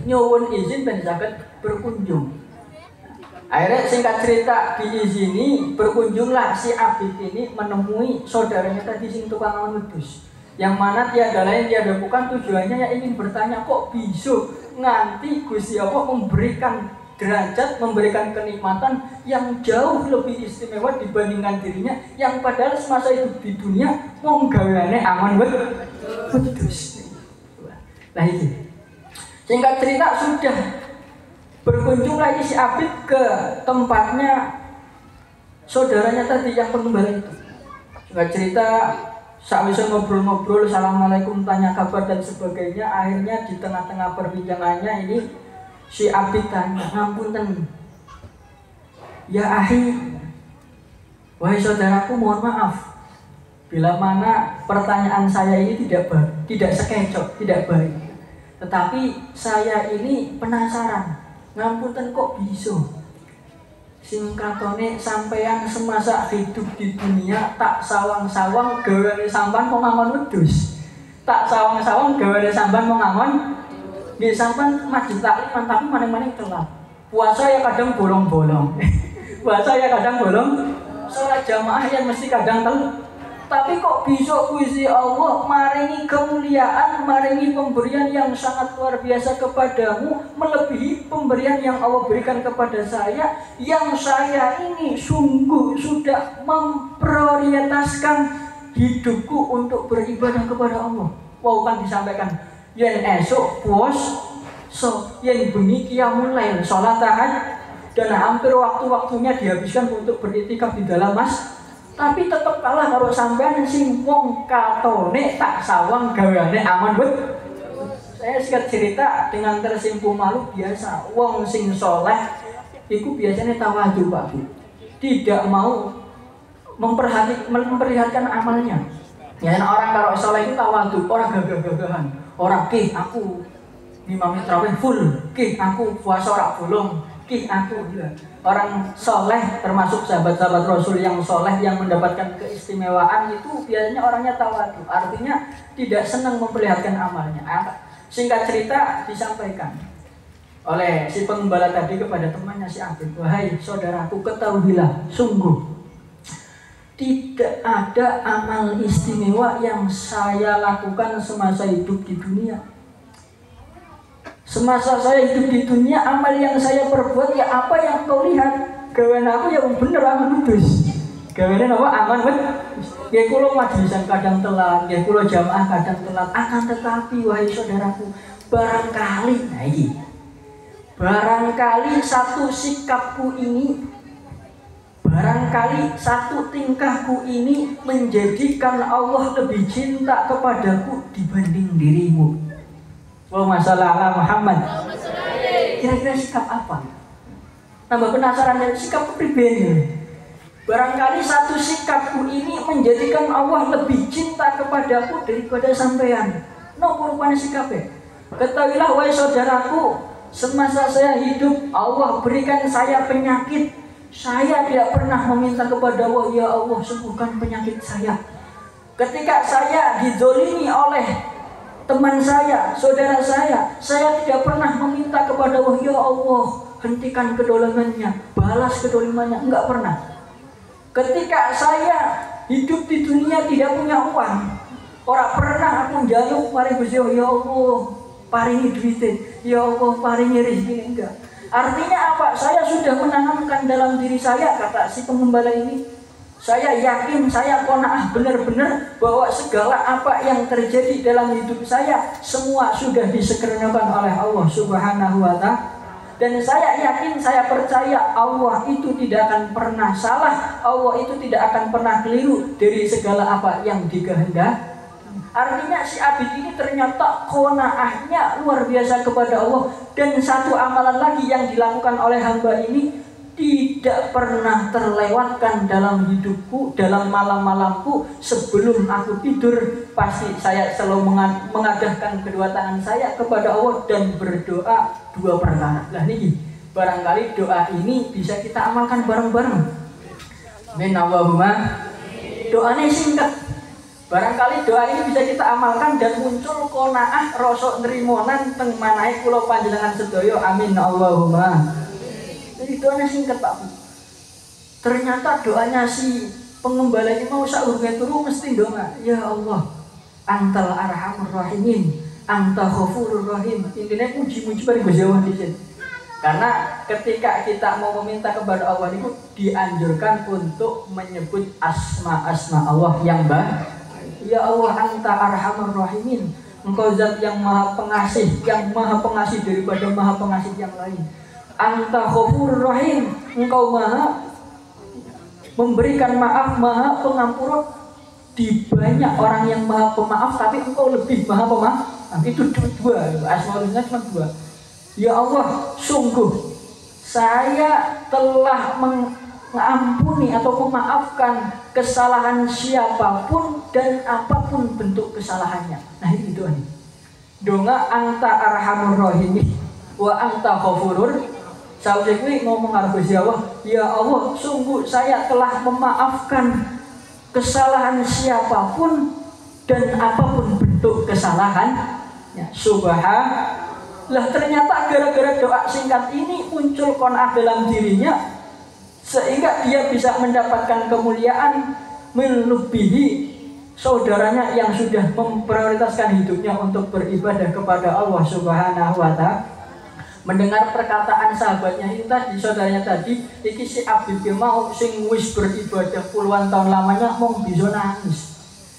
Speaker 1: Nyuwun izin ben saged berkunjung. Akhirnya singkat cerita diizini berkunjunglah si abid ini menemui saudaranya tadi sing tukang angon wedhus. Yang mana tiada lain tiada bukan tujuannya yang ingin bertanya kok bisa nanti Gusti Allah memberikan derajat, memberikan kenikmatan yang jauh lebih istimewa dibandingkan dirinya yang padahal semasa hidup di dunia wong gaweane aman wedhus. Nah ini singkat cerita sudah berkunjung lagi si Abid ke tempatnya saudaranya tadi yang pengembala itu. Singkat cerita sakwise ngobrol-ngobrol, assalamualaikum, tanya kabar dan sebagainya. Akhirnya di tengah-tengah perbincangannya ini si Abid tanya, ngapunten ya ahi, wahai saudaraku, mohon maaf bila mana pertanyaan saya ini tidak sekecok, tidak baik. Tetapi saya ini penasaran, ngapunten kok bisa sing katone sampeyan semasa hidup di dunia tak sawang-sawang gaweane sampean kok ngangon wedhus. Tak sawang-sawang gaweane sampean kok ngangon nggih sampean maju takliman tapi maning-maning telat. Puasa ya kadang bolong-bolong. Puasa ya kadang bolong. Salat jamaah yang mesti kadang telat. Tapi kok bisa Gusti Allah maringi kemuliaan, maringi pemberian yang sangat luar biasa kepadamu, melebihi pemberian yang Allah berikan kepada saya, yang saya ini sungguh sudah memprioritaskan hidupku untuk beribadah kepada Allah. Wow, kan disampaikan yen esok puasa, yen bengi qiyamul lail, salat tahajud, dan hampir waktu-waktunya dihabiskan untuk beriktikaf di dalam tapi tetap kalah kalau sampean sing wong katone tak sawang gaweane aman Saya singkat cerita dengan tersimpu malu biasa. Wong sing soleh itu biasanya tawadhu Pak Bu. Tidak mau memperlihatkan amalnya. Ya orang kalau soleh itu tawadhu, orang gagah-gagahan. Orang aku ngimami tarawih full, aku puasa ora bolong, aku ya. Orang soleh termasuk sahabat-sahabat Rasul yang soleh yang mendapatkan keistimewaan itu biasanya orangnya tawadhu, artinya tidak senang memperlihatkan amalnya. Singkat cerita disampaikan oleh si pengembala tadi kepada temannya si Abid, wahai saudaraku, ketahuilah sungguh tidak ada amal istimewa yang saya lakukan semasa hidup di dunia. Semasa saya hidup di dunia, amal yang saya perbuat ya apa yang kau lihat. Gawean aku ya bener aman wedhus. Gawean apa aman wedhus. Ya kula majlisan kadang telat, ya kula jamaah kadang telat. Akan tetapi wahai saudaraku, barangkali satu sikapku ini, barangkali satu tingkahku ini menjadikan Allah lebih cinta kepadaku dibanding dirimu. Masalah ala Muhammad. Kira-kira sikap apa? Tambah penasaran dan sikap pribadi. Barangkali satu sikapku ini menjadikan Allah lebih cinta kepadaku daripada sampean. Napa rupane sikapnya? Ketahuilah wahai saudaraku, semasa saya hidup Allah berikan saya penyakit. Saya tidak pernah meminta kepada Allah, ya Allah sembuhkan penyakit saya. Ketika saya dizolimi oleh teman saya, saudara saya tidak pernah meminta kepada Allah, ya Allah hentikan kedolimannya, balas kedolimannya, enggak pernah. Ketika saya hidup di dunia tidak punya uang, orang pernah aku njaluk paring Gusti Allah, ya Allah paringi duit, ya Allah paringi rezeki, enggak. Artinya apa? Saya sudah menanamkan dalam diri saya, kata si pengembala ini, saya yakin, saya qanaah benar-benar bahwa segala apa yang terjadi dalam hidup saya semua sudah disempurnakan oleh Allah Subhanahu wa Ta'ala. Dan saya yakin, saya percaya Allah itu tidak akan pernah salah, Allah itu tidak akan pernah keliru dari segala apa yang dikehendaki. Artinya si Abid ini ternyata qanaahnya luar biasa kepada Allah. Dan satu amalan lagi yang dilakukan oleh hamba ini tidak pernah terlewatkan dalam hidupku, dalam malam-malamku sebelum aku tidur. Pasti saya selalu mengadahkan kedua tangan saya kepada Allah dan berdoa dua perkara. Nah ini barangkali doa ini bisa kita amalkan bareng-bareng. Amin Allahumma. Doanya singkat. Barangkali doa ini bisa kita amalkan dan muncul qanaah rasa nrimonan teng manahe kula panjenengan sedaya. Amin Allahumma. Jadi doanya singkat Pak Bu. Ternyata doanya si pengembala ini mau saurunge turu mesti doa, ya Allah, Antal Arhamur Rahimin, Anta Ghafurur Rahim. Intinya muji-muji bareng Gusti Allah dhisik. Karena ketika kita mau meminta kepada Allah itu dianjurkan untuk menyebut asma-asma Allah yang baik. Ya Allah, Anta Arhamar Rahimin. Engkau zat yang maha pengasih, yang maha pengasih daripada maha pengasih yang lain. Anta Ghafurur Rahim. Engkau maha memberikan maaf, maha pengampura. Di banyak orang yang maha pemaaf, tapi engkau lebih maha pemaaf. Itu dua, asma-Nya cuma dua. Ya Allah, sungguh saya telah mengampuni atau memaafkan kesalahan siapapun dan apapun bentuk kesalahannya. Nah itu doa nih. Doa Anta Arhamur Rahimin wa Anta Ghafurur. Saya ngomong harus ya Allah, ya Allah, sungguh saya telah memaafkan kesalahan siapapun dan apapun bentuk kesalahannya. Subhanallah. Lah ternyata gara-gara doa singkat ini muncul qanaah dalam dirinya sehingga dia bisa mendapatkan kemuliaan melebihi saudaranya yang sudah memprioritaskan hidupnya untuk beribadah kepada Allah Subhanahu wa Ta'ala. Mendengar perkataan sahabatnya itu tadi, saudaranya tadi, iki si Abdul mau sing wis beribadah puluhan tahun lamanya mau bisa nangis.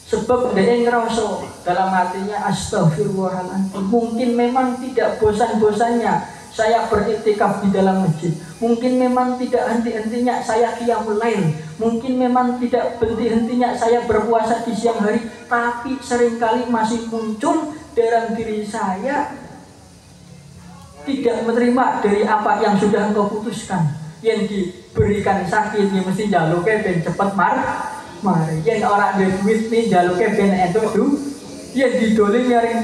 Speaker 1: Sebab dia ngerasa dalam hatinya astagfirullahaladzim. Mungkin memang tidak bosan-bosannya saya beriktikaf di dalam masjid. Mungkin memang tidak henti-hentinya saya qiyamul lail. Mungkin memang tidak henti-hentinya saya berpuasa di siang hari. Tapi seringkali masih muncul dalam diri saya tidak menerima dari apa yang sudah engkau putuskan. Yang diberikan sakit, ya mesti jaluknya ben cepet mari, yang orang ada duit nih jaluknya ben entuk tuh, yang didolim nyaring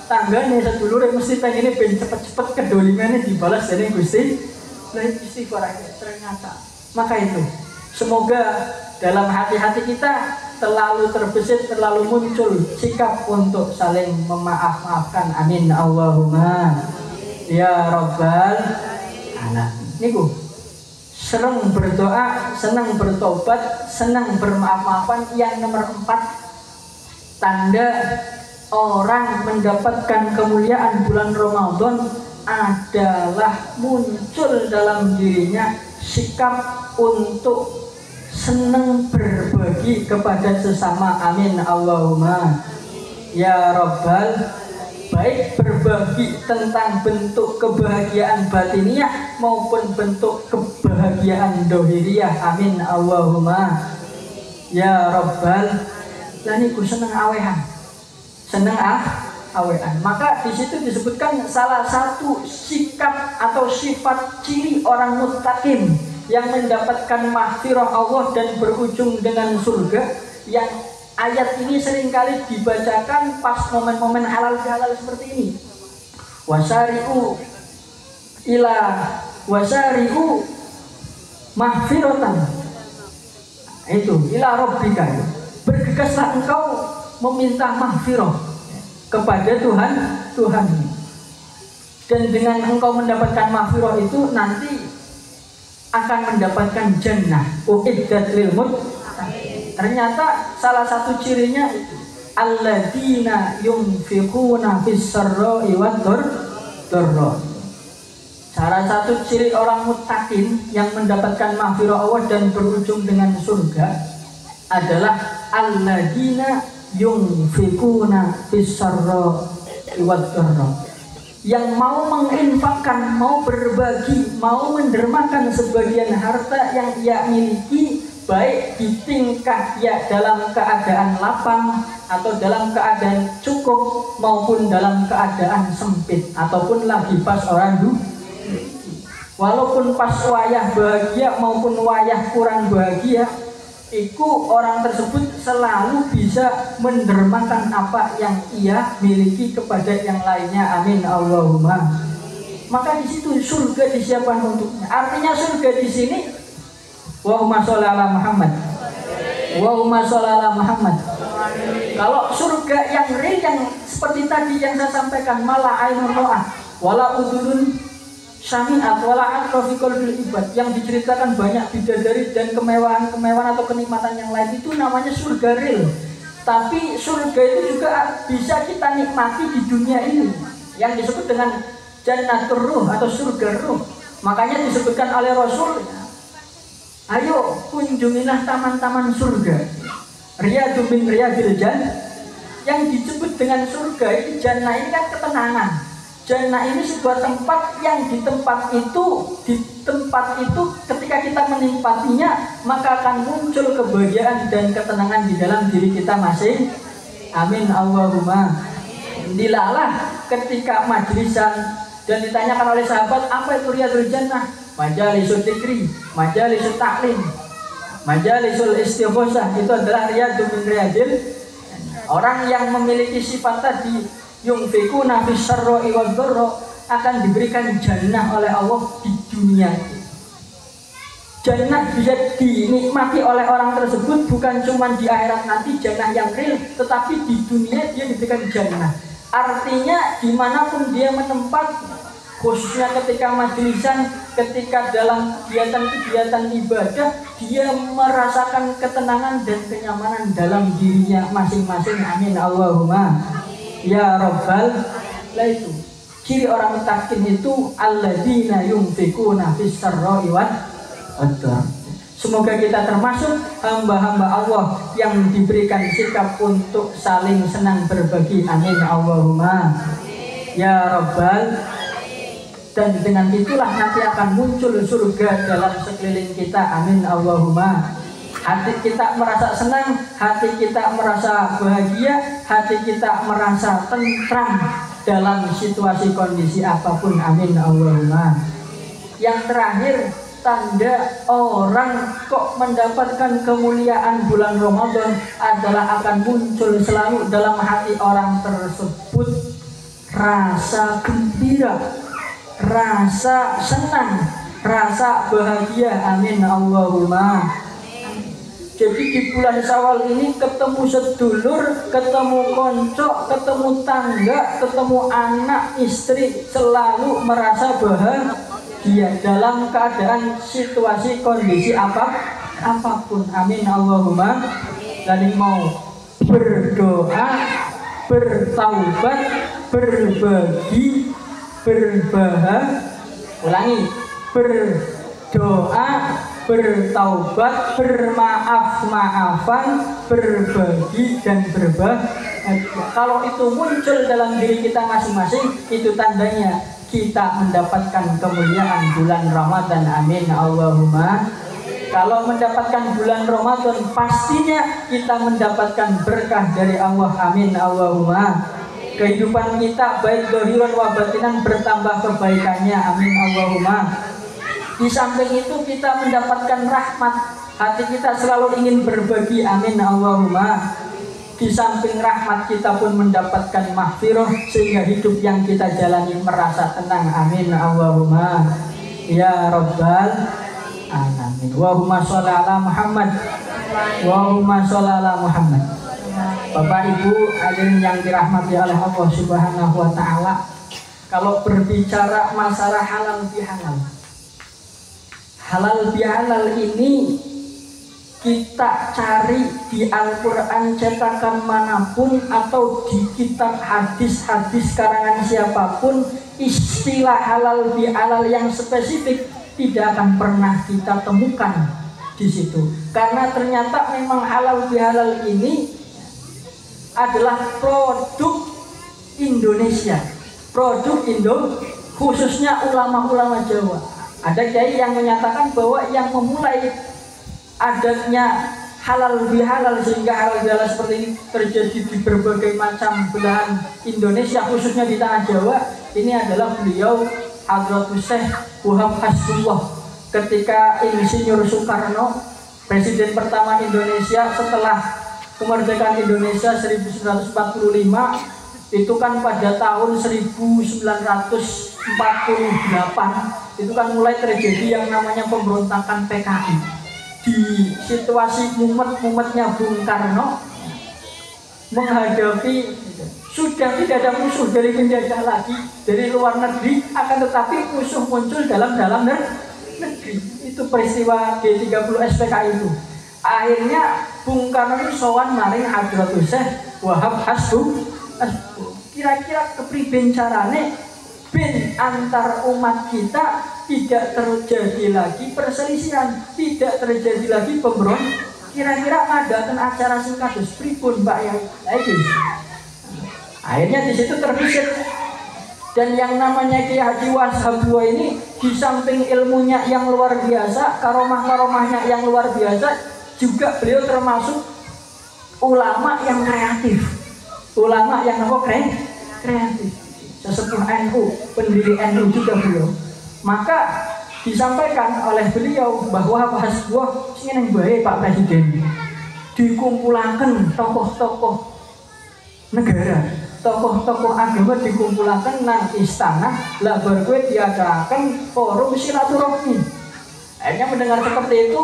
Speaker 1: tangganya sedulur mesti pengen ben cepet-cepet kedolimannya dibalas dari Gusti. Lain istighfarnya ternyata. Maka itu, semoga dalam hati-hati kita terlalu terbesit, terlalu muncul sikap untuk saling memaaf-maafkan. Amin Allahumma ya Rabbal alamin. Niku senang berdoa, senang bertobat, senang bermaaf-maafan. Yang nomor 4, tanda orang mendapatkan kemuliaan bulan Ramadan adalah muncul dalam dirinya sikap untuk senang berbagi kepada sesama. Amin Allahumma ya Rabbal. Baik berbagi tentang bentuk kebahagiaan batiniah maupun bentuk kebahagiaan dohiriyah. Amin Allahumma ya Rabbal. Lah niku seneng awehan, seneng awehan. Maka di situ disebutkan salah satu sikap atau sifat ciri orang muttaqin yang mendapatkan mahfirah Allah dan berujung dengan surga. Yang ayat ini seringkali dibacakan pas momen-momen halal seperti ini. Wasari'u mahfiratan. Itu ila rabbika. Bergegaslah engkau meminta mahfirah kepada Tuhan. Dan dengan engkau mendapatkan mahfirah itu nanti akan mendapatkan jannah. Uiddat lil muttaqin. Ternyata salah satu cirinya itu alladzina yunfiquna fis-sarra'i wad-dharra. Salah satu ciri orang muttaqin yang mendapatkan mahfirah Allah dan berujung dengan surga adalah alladzina yunfiquna fis-sarra'i wad-dharra. Yang mau menginfakkan, mau berbagi, mau mendermakan sebagian harta yang ia miliki, baik di tingkah ya dalam keadaan lapang atau dalam keadaan cukup maupun dalam keadaan sempit ataupun lagi pas orang walaupun pas wayah bahagia maupun wayah kurang bahagia, itu orang tersebut selalu bisa mendermakan apa yang ia miliki kepada yang lainnya. Amin Allahumma. Maka di situ surga disiapkan untuknya. Artinya surga di sini Allahumma sholli ala Muhammad. Allahumma sholli ala Muhammad. Kalau surga yang real yang seperti tadi yang saya sampaikan, mala ainun ra'at wala udhunun sami'at wala aqra fi qalbil ibad, yang diceritakan banyak bidadari dan kemewahan atau kenikmatan yang lain, itu namanya surga real. Tapi surga itu juga bisa kita nikmati di dunia ini, yang disebut dengan
Speaker 2: Jannatur ruh atau surga ruh. Makanya disebutkan oleh Rasul, ayo kunjungilah taman-taman surga. Riyadun min riyadil jannah. Yang disebut dengan surga ini, jannah ini kan ketenangan. Jannah ini sebuah tempat yang di tempat itu ketika kita menempatinya maka akan muncul kebahagiaan dan ketenangan di dalam diri kita masing. Amin Allahumma. Dilalah ketika majlisan dan ditanyakan oleh sahabat, apa itu riyadul jannah? Majalisul dzikri, majalisul ta'lim, majalisul istighosah, itu adalah riyadun min riyadil. Orang yang memiliki sifat tadi, yunfikuna fis syarri wad dharra, akan diberikan jannah oleh Allah di dunia. Jannah bisa dinikmati oleh orang tersebut bukan cuma di akhirat nanti jannah yang real, tetapi di dunia dia diberikan jannah. Artinya dimanapun dia menempat, khususnya ketika majlisan, ketika dalam kegiatan-kegiatan ibadah, dia merasakan ketenangan dan kenyamanan dalam dirinya masing-masing. Amin Allahumma ya Rabbal. Lah itu ciri orang mutakin itu alladzina yunfikuna fis sarra'i wad dharra. Semoga kita termasuk hamba-hamba Allah yang diberikan sikap untuk saling senang berbagi. Amin Allahumma ya Rabbal. Dan dengan itulah nanti akan muncul surga dalam sekeliling kita. Amin Allahumma. Hati kita merasa senang, hati kita merasa bahagia, hati kita merasa tentram dalam situasi kondisi apapun. Amin Allahumma. Yang terakhir, tanda orang kok mendapatkan kemuliaan bulan Ramadan adalah akan muncul selalu dalam hati orang tersebut rasa gembira, rasa senang, rasa bahagia. Amin Allahumma. Jadi di bulan Syawal ini ketemu sedulur, ketemu konco, ketemu tangga, ketemu anak, istri, selalu merasa bahagia dalam keadaan situasi kondisi apapun. Amin Allahumma. Jadi mau berdoa, bertaubat, berbagi, berbahagia, ulangi, berdoa, bertaubat, bermaaf-maafan, berbagi dan berbahagia. Kalau itu muncul dalam diri kita masing-masing, itu tandanya kita mendapatkan kemuliaan bulan Ramadan. Amin Allahumma. Kalau mendapatkan bulan Ramadan, pastinya kita mendapatkan berkah dari Allah. Amin Allahumma. Kehidupan kita baik zahiran wa batinan bertambah kebaikannya. Amin Allahumma. Di samping itu kita mendapatkan rahmat, hati kita selalu ingin berbagi. Amin Allahumma. Di samping rahmat kita pun mendapatkan mahfirah, sehingga hidup yang kita jalani merasa tenang. Amin Allahumma ya Rabbal alamin. Wahumma sholli ala Muhammad, wahumma sholli ala Muhammad. Bapak Ibu hadirin yang dirahmati oleh Allah Subhanahu wa taala, kalau berbicara masalah halal bihalal, halal bihalal ini kita cari di Al-Quran cetakan manapun atau di kitab hadis-hadis karangan siapapun, istilah halal bihalal yang spesifik tidak akan pernah kita temukan di situ. Karena ternyata memang halal bihalal ini adalah produk Indonesia, produk Indo, khususnya ulama-ulama Jawa. Ada kiai yang menyatakan bahwa yang memulai adanya halal bihalal sehingga halal bihalal seperti ini terjadi di berbagai macam belahan Indonesia, khususnya di tanah Jawa, ini adalah beliau Hadratus Syekh Wahab Hasbullah. Ketika Insinyur Soekarno, presiden pertama Indonesia setelah kemerdekaan Indonesia 1945, itu kan pada tahun 1948 itu kan mulai terjadi yang namanya pemberontakan PKI. Di situasi mumet-mumetnya Bung Karno menghadapi sudah tidak ada musuh dari penjajah lagi dari luar negeri, akan tetapi musuh muncul dalam negeri. Itu peristiwa G30 SPKI itu. Akhirnya Bung Karno ini sowan maring Hadratus Syekh Wahab Hasbullah. Kira-kira kepriben carane bin antar umat kita tidak terjadi lagi perselisihan, tidak terjadi lagi pemberontakan. Kira-kira ngadakan acara sing kados pripun Mbak ya? Lagi. Akhirnya di situ terbesit. Dan yang namanya Ki Haji Washabua ini di samping ilmunya yang luar biasa, karomah-karomahnya yang luar biasa, juga beliau termasuk ulama yang kreatif. Ulama yang kreatif. Sesepuh NU, pendiri NU juga beliau. Maka disampaikan oleh beliau bahwa Washabua sing bae Pak Presiden dikumpulaken tokoh-tokoh negara, tokoh-tokoh agama dikumpulaken nang istana, lah bar kowe diadakan forum silaturahmi. Akhirnya mendengar seperti itu,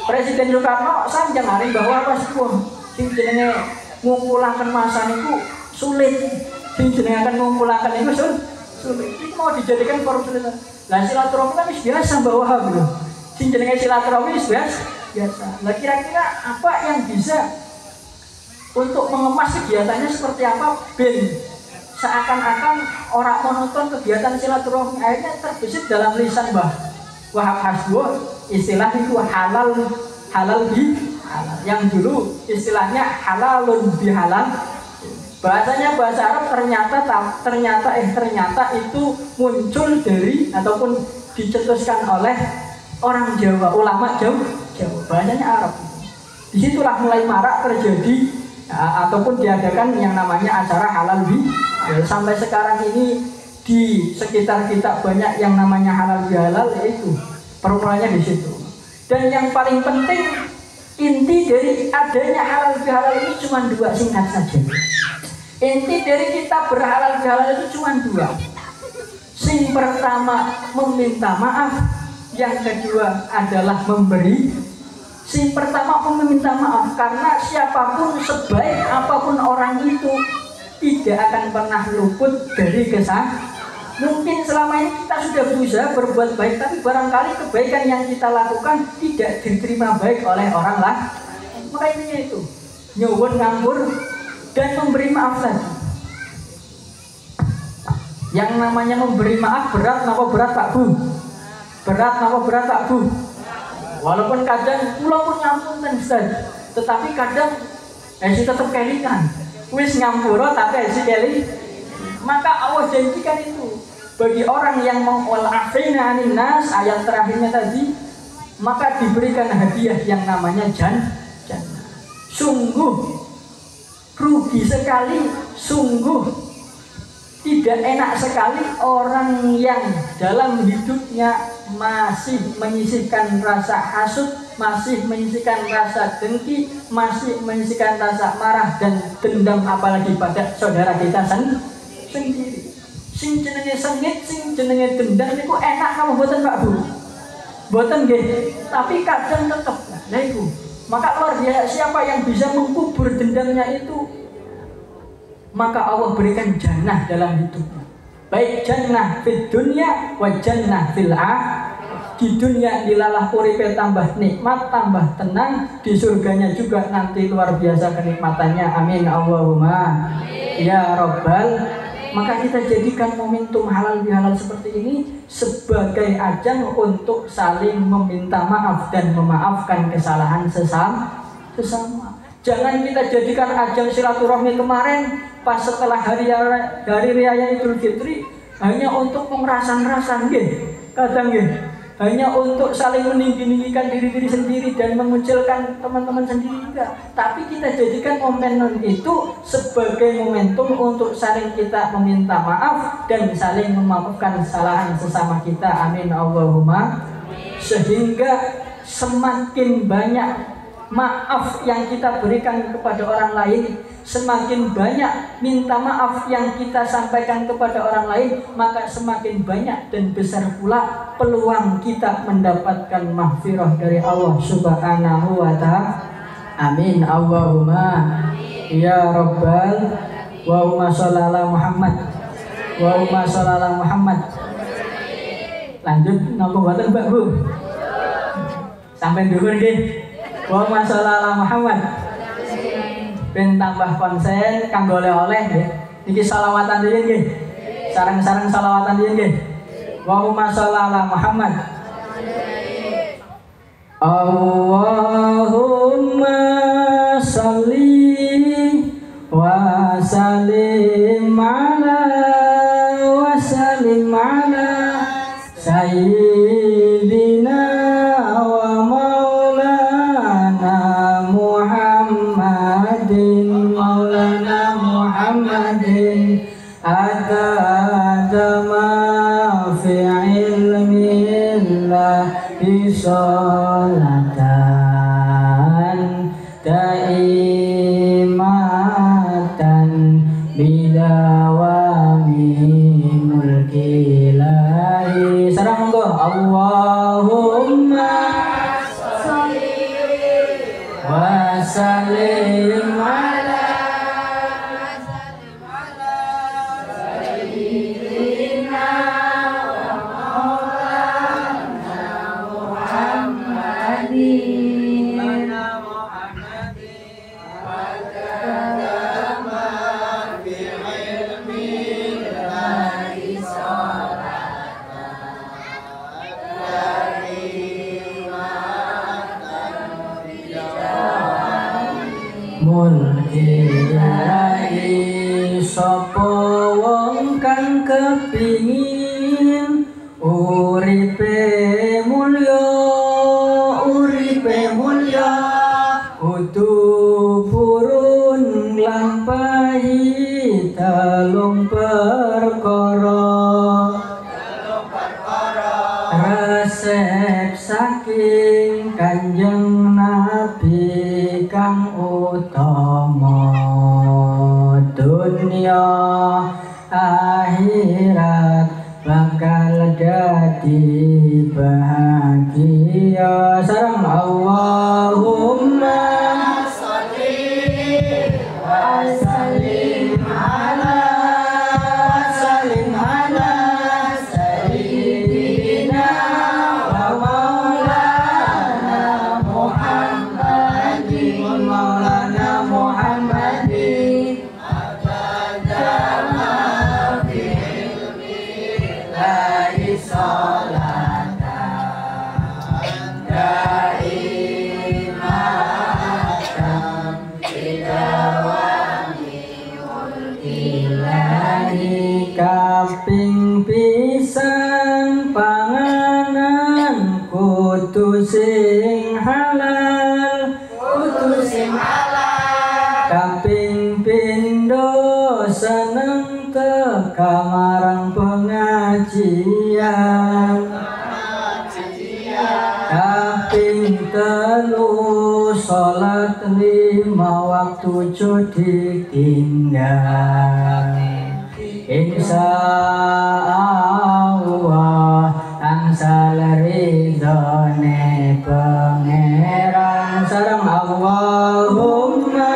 Speaker 2: Presiden Soekarno sanjang hari bahwa Washabua sing jenenge ngumpulaken masa niku sulit, sing jenenge akan ngumpulaken niku sulit. Ini mau dijadikan forum silaturahmi. Lah silaturahmi kan biasa Mbak Wahab lho. Sing jenenge silaturahmi biasa. Lah kira-kira apa yang bisa untuk mengemas kegiatannya seperti apa ben seakan-akan orang menonton kegiatan silaturahmi. Akhirnya terbesit dalam lisan Mbah Wahab Hasbuh istilah itu halal bi halal. Yang dulu istilahnya halalun bi halal. Bahasanya bahasa Arab ternyata itu muncul dari ataupun dicetuskan oleh orang Jawa, ulama Jawa. Bahasanya Arab. Disitulah mulai marak terjadi ataupun diadakan yang namanya acara halal bi. Sampai sekarang ini di sekitar kita banyak yang namanya halal bi halal, yaitu permulanya di situ. Dan yang paling penting inti dari adanya halal bi halal ini cuma dua, singkat saja. Inti dari kita berhalal bihalal itu cuma dua. Sing pertama meminta maaf, yang kedua adalah memberi. Sing pertama meminta maaf, karena siapapun sebaik apapun orang itu tidak akan pernah luput dari kesalahan. Mungkin selama ini kita sudah berusaha berbuat baik, tapi barangkali kebaikan yang kita lakukan tidak diterima baik oleh orang lain. Makanya itu nyuwun nganggur dan memberi maaf lagi. Yang namanya memberi maaf berat napa berat Pak Bu? Berat napa berat Pak Bu? Walaupun kadang kula pun ngampunten Ustaz, tetapi kadang tetap kelingan. Wis ngampura tapi keli. Maka Allah janjikan itu bagi orang yang wal afina anin nas, ayat terakhirnya tadi, maka diberikan hadiah yang namanya jannah. Sungguh rugi sekali, sungguh tidak enak sekali orang yang dalam hidupnya masih menyisihkan rasa hasud, masih menyisihkan rasa dengki, masih menyisihkan rasa marah dan dendam, apalagi pada saudara kita sendiri. Sing jenenge sengit, sing jenenge dendam niku enak kamu mboten Pak Bu? Mboten nggih, tapi kadang tetep. Nah itu. Maka luar biasa, siapa yang bisa mengkubur dendamnya itu, maka Allah berikan jannah dalam hidupnya. Baik jannah fid dunya wa jannah fil akhirah. Di dunia dilalah uripe tambah nikmat, tambah tenang, di surganya juga nanti luar biasa kenikmatannya. Amin Allahumma ya Rabbal. Maka kita jadikan momentum halal bihalal seperti ini sebagai ajang untuk saling meminta maaf dan memaafkan kesalahan sesama. Jangan kita jadikan ajang silaturahmi kemarin pas setelah hari raya Idul Fitri hanya untuk pemerasan-rasan kadang hanya untuk saling meninggi-ninggikan diri sendiri dan memunculkan teman-teman sendiri juga. Tapi kita jadikan momen itu sebagai momentum untuk saling kita meminta maaf dan saling memaafkan kesalahan sesama kita. Amin Allahumma. Sehingga semakin banyak maaf yang kita berikan kepada orang lain, semakin banyak minta maaf yang kita sampaikan kepada orang lain, maka semakin banyak dan besar pula peluang kita mendapatkan maghfirah dari Allah Subhanahu wa ta'ala. Amin Allahumma ya Rabbal. Allahumma sholli ala Muhammad. Allahumma sholli ala Muhammad. Lanjut napa mboten Mbak Bu? Sampai dhuwur nggih. Allahumma sholli ala Muhammad. Ben tambah konsen kanggo oleh-oleh nggih. Niki selawatan dhewe nggih. Sarang-sarang salawatan dia nggih. Allahumma sholli ala Muhammad. Allahumma sholli wa sallim ala sayyidina wa maulana Muhammadin adada ma fi ilmillahi sholatan daimatan bidawami mulkilahi. Sarang monggo. Allahumma sholli wa sallim ala sayyidina wa maulana Muhammadin mulkilahi. Sapa wong kang kepingin uripe mulya kudu purun nglampahi telung perkara. Resep saking Kanjeng Nabi kang utama, dunia akhirat bakal dadi bahagia. Sareng Allahumma sholli wa sallim ala sayyidina wa maulana Muhammadin adada ma fi ilmillahi sholatan daimatan bidawami mulkilahi. Kaping pisan panganan kudu sing halal, kaping pindho seneng teka marang pengajian, kaping telu salat 5 waktu ojo ditinggal. Insya Allah angsal ridhone pangeran. Sareng Allahumma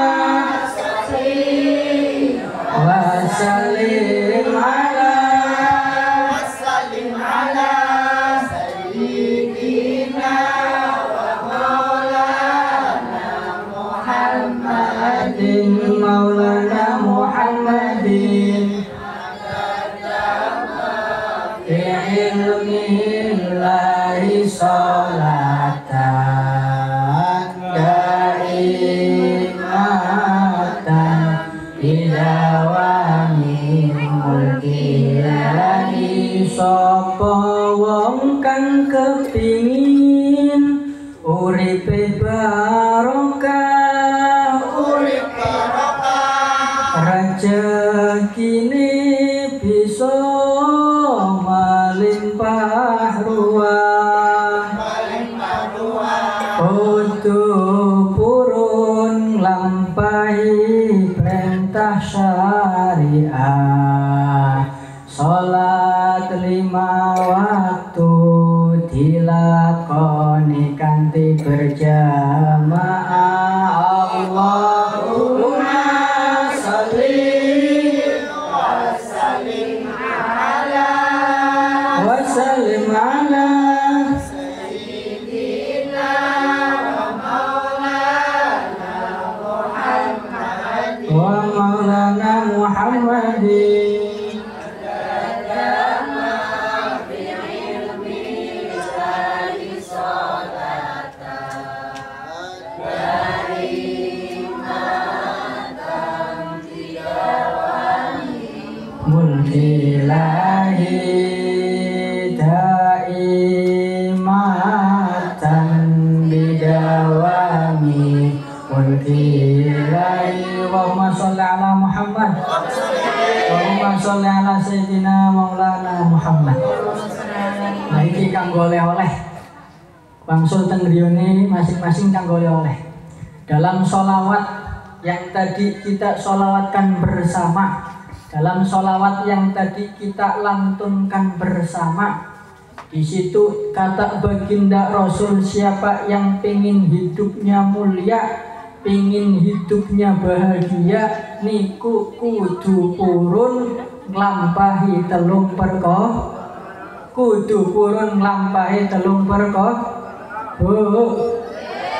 Speaker 2: sholli wa sallim ala sayyidina wa maulana Muhammadin ilmillahi sholatan daimatan bidawami mulkilahi. Sapa wong kang kepingin uripe barokah, rezekine bisa melimpah ruah, untuk purun lampahi perintah syariah. Salat 5 waktu dilakoni kanthi berjamaah. Allahumma sholli wa sallim ala sayyidina wa maulana Muhammadin mulkilahi daimatan bidawami mulkilahi. Allahumma sholli ala Muhammad, Allahumma sholli ala Sayyidina Maulana Muhammad. Nah ini kanggo oleh-oleh Bangsul Tenggrione masing-masing kanggo oleh-oleh dalam sholawat yang tadi kita sholawatkan bersama, dalam sholawat yang tadi kita lantunkan bersama. Di situ kata baginda Rasul, siapa yang pengen hidupnya mulia, pengen hidupnya bahagia, niku kudu purun nglampahi telung perkara. Kudu purun nglampahi telung perkara. Bu,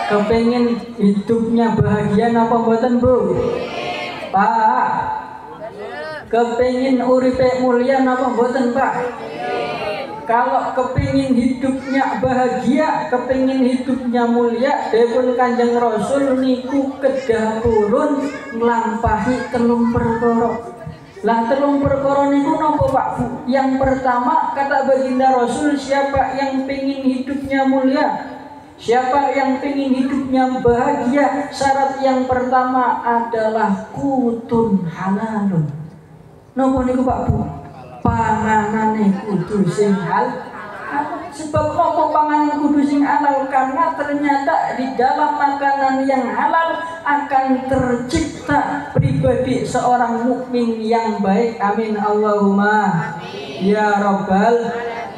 Speaker 2: kepengin hidupnya bahagia napa mboten Bu? Pak, kepengin uripe mulia napa mboten Pak? Kalau kepingin hidupnya bahagia, kepingin hidupnya mulia, dipun Kanjeng Rasul niku kedah purun nglampahi telung perkara. Lah telung perkara niku napa Pak Bu? Yang pertama kata baginda Rasul, siapa yang pengin hidupnya mulia, siapa yang pengin hidupnya bahagia, syarat yang pertama adalah kutun halalun. Napa niku Pak Bu? Panganane kudu sing halal. Sebab apa panganan kudu sing halal? Karena ternyata di dalam makanan yang halal akan tercipta pribadi seorang mukmin yang baik. Amin Allahumma ya Rabbal.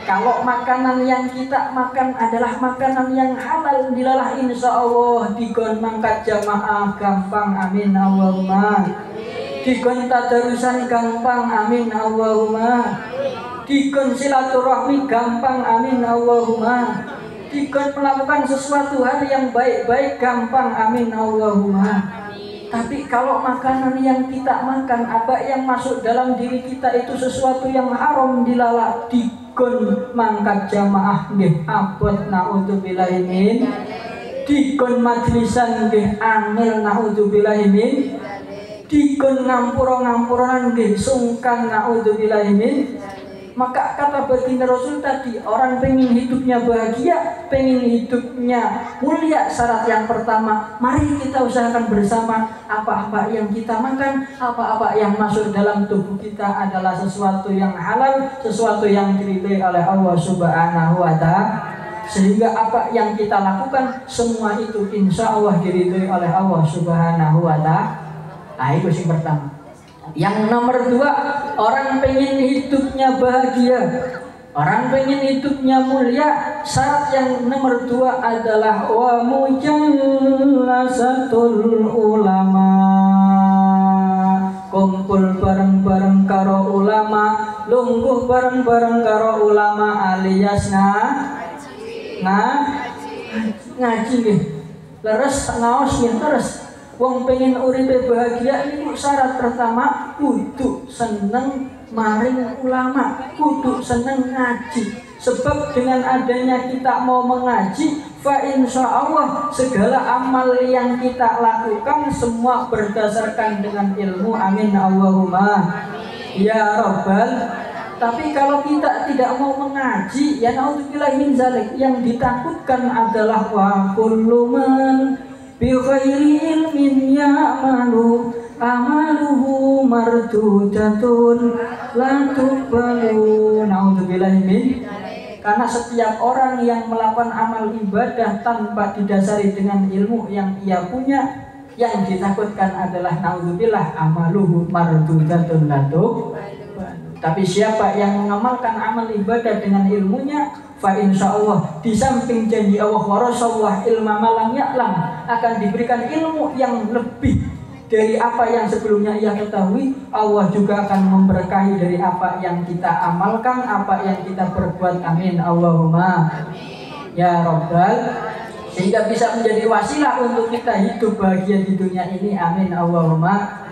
Speaker 2: Kalau makanan yang kita makan adalah makanan yang halal, dilalah insya Allah dikon mangkat jamaah gampang. Amin Allahumma. Dikon tadarusan gampang. Amin Allahumma. Dikon silaturahmi gampang. Amin Allahumma. Dikon melakukan sesuatu hal yang baik-baik gampang. Amin Allahumma. Tapi kalau makanan yang kita makan, apa yang masuk dalam diri kita itu sesuatu yang haram, dilalak dikon mangkat jamaah nggih abot naudzubillahi min. Dikon majlisan nggih angel naudzubillahi min. Dikon ngampura-ngampuran nggih sungkan naudzubillahi min. Maka kata baginda Rasul tadi, orang pengen hidupnya bahagia, pengen hidupnya mulia, syarat yang pertama, mari kita usahakan bersama apa-apa yang kita makan, apa-apa yang masuk dalam tubuh kita adalah sesuatu yang halal, sesuatu yang diridhai oleh Allah Subhanahu wa Ta'ala. Sehingga apa yang kita lakukan semua itu insya Allah diridhai oleh Allah Subhanahu wa Ta'ala. Nah, itu yang pertama. Yang nomor dua, orang pengen hidupnya bahagia, orang pengen hidupnya mulia, syarat yang nomor dua adalah wa mujallasatul ulama. Kumpul bareng-bareng karo ulama, lungguh bareng-bareng karo ulama alias ngaji nggih. Leres ngaos nggih terus. Wong pengen uripe bahagia niku syarat pertama kudu seneng maring ulama, kudu seneng ngaji. Sebab dengan adanya kita mau mengaji, fa insya Allah segala amal yang kita lakukan semua berdasarkan dengan ilmu. Amin Allahumma ya Rabbal. Tapi kalau kita tidak mau mengaji, ya naudzubillah min zalik, yang ditakutkan adalah wa kullu man bi ghairi ilmin ya'malu amaluhu mardudatun la tuqbalu. Naudzubillah min. Karena setiap orang yang melakukan amal ibadah tanpa didasari dengan ilmu yang ia punya, yang ditakutkan adalah naudzubillah amaluhu mardudatun la tuqbalu. Tapi siapa yang mengamalkan amal ibadah dengan ilmunya, fa insyaallah di samping janji Allah warasallah ilma malam ya'lam, akan diberikan ilmu yang lebih dari apa yang sebelumnya ia ketahui. Allah juga akan memberkahi dari apa yang kita amalkan, apa yang kita perbuat. Amin Allahumma ya Rabbal. Sehingga bisa menjadi wasilah untuk kita hidup bahagia di dunia ini. Amin Allahumma.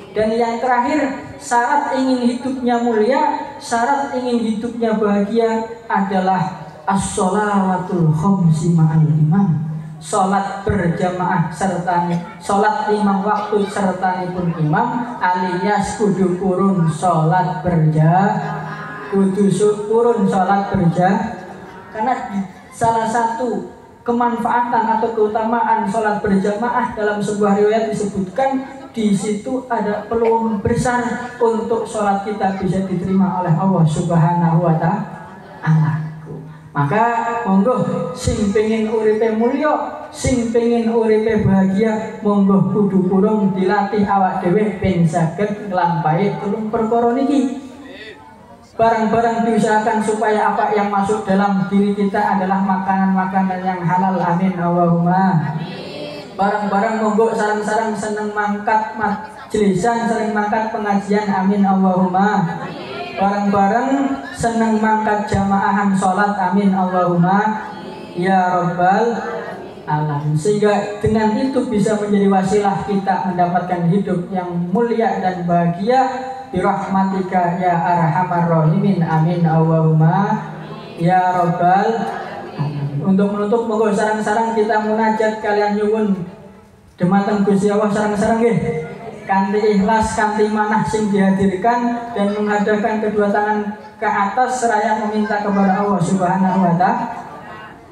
Speaker 2: Dan yang terakhir, syarat ingin hidupnya mulia, syarat ingin hidupnya bahagia adalah as-sholawatul khamsi ma'al imam. sholat berjamaah serta sholat 5 waktu serta pun imam, alias kudu kurun sholat karena salah satu kemanfaatan atau keutamaan sholat berjamaah dalam sebuah riwayat disebutkan di situ ada peluang besar untuk sholat kita bisa diterima oleh Allah Subhanahu wa Ta'ala. Maka monggo sing pengin uripe mulya, sing pengin uripe bahagia, monggo kudu kurung dilatih awak dhewe ben saged nglampahi tulung perkara niki. Barang-barang diusahakan supaya apa yang masuk dalam diri kita adalah makanan-makanan yang halal. Amin Allahumma. Barang-barang monggo sarang-sarang seneng mangkat majelisan, seneng mangkat pengajian. Amin Allahumma. Barang-barang seneng mangkat jamaahan sholat. Amin Allahumma ya Rabbal alamin. Sehingga dengan itu bisa menjadi wasilah kita mendapatkan hidup yang mulia dan bahagia birahmatika ya arhamar rahimin. Amin Allahumma ya Rabbal alamin. Untuk menutup monggo sarang-sarang kita munajat kalian nyuwun dumateng Gusti Allah sarang-sarang nggih kanthi ikhlas, kanthi manah sing dihadirkan dan menghadapkan kedua tangan ke atas seraya meminta kepada Allah Subhanahu wa Ta'ala.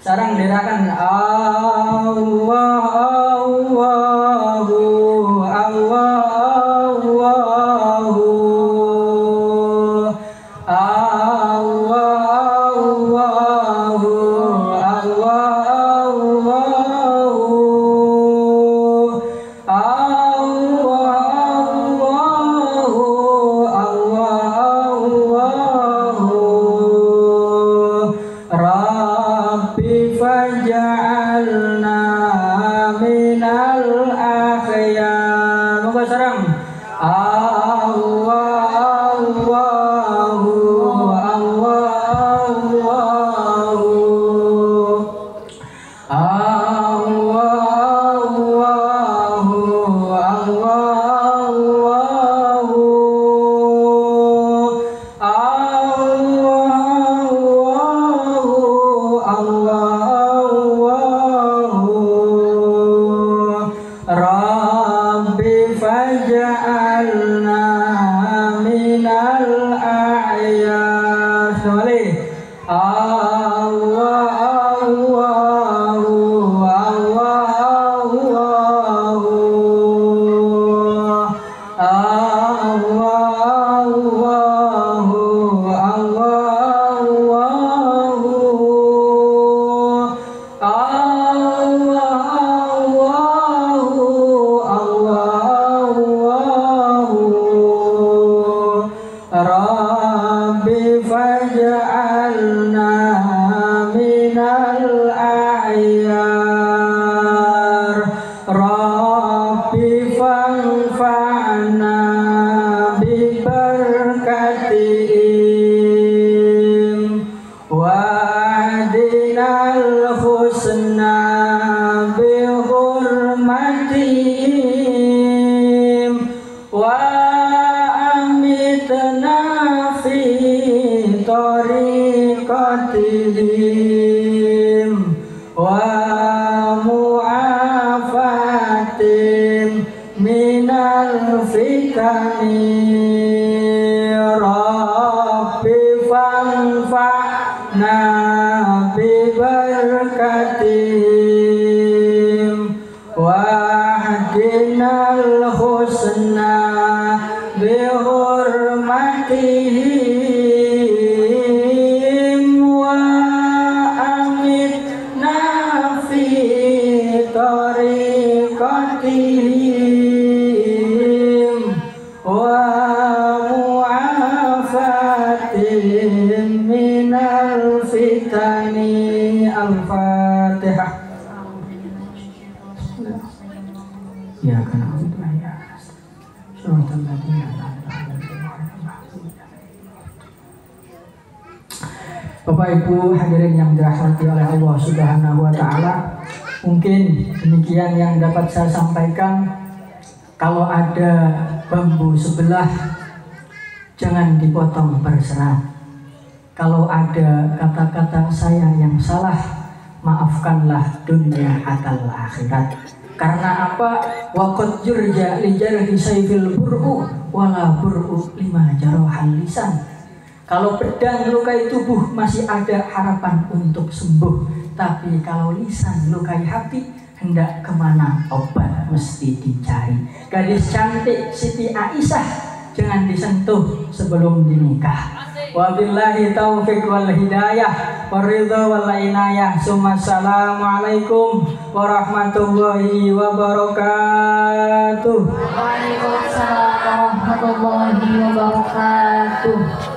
Speaker 2: Sarang derakan Allahu Bapak Ibu hadirin yang dirahmati oleh Allah Subhanahu wa Ta'ala, mungkin demikian yang dapat saya sampaikan. Kalau ada bambu sebelah, jangan dipotong berserat. Kalau ada kata-kata saya yang salah, maafkanlah dunia atal akhirat. Karena apa? Waqad yurja li jarhi sayfil bur'u wala bur'u lima jarahal lisan. Kalau pedang lukai tubuh masih ada harapan untuk sembuh, tapi kalau lisan lukai hati, hendak kemana obat mesti dicari. Gadis cantik Siti Aisyah jangan disentuh sebelum dinikah. Wabillahi taufiq wal hidayah waridha wal inayah. Assalamualaikum warahmatullahi wabarakatuh.
Speaker 3: Waalaikumsalam warahmatullahi wabarakatuh.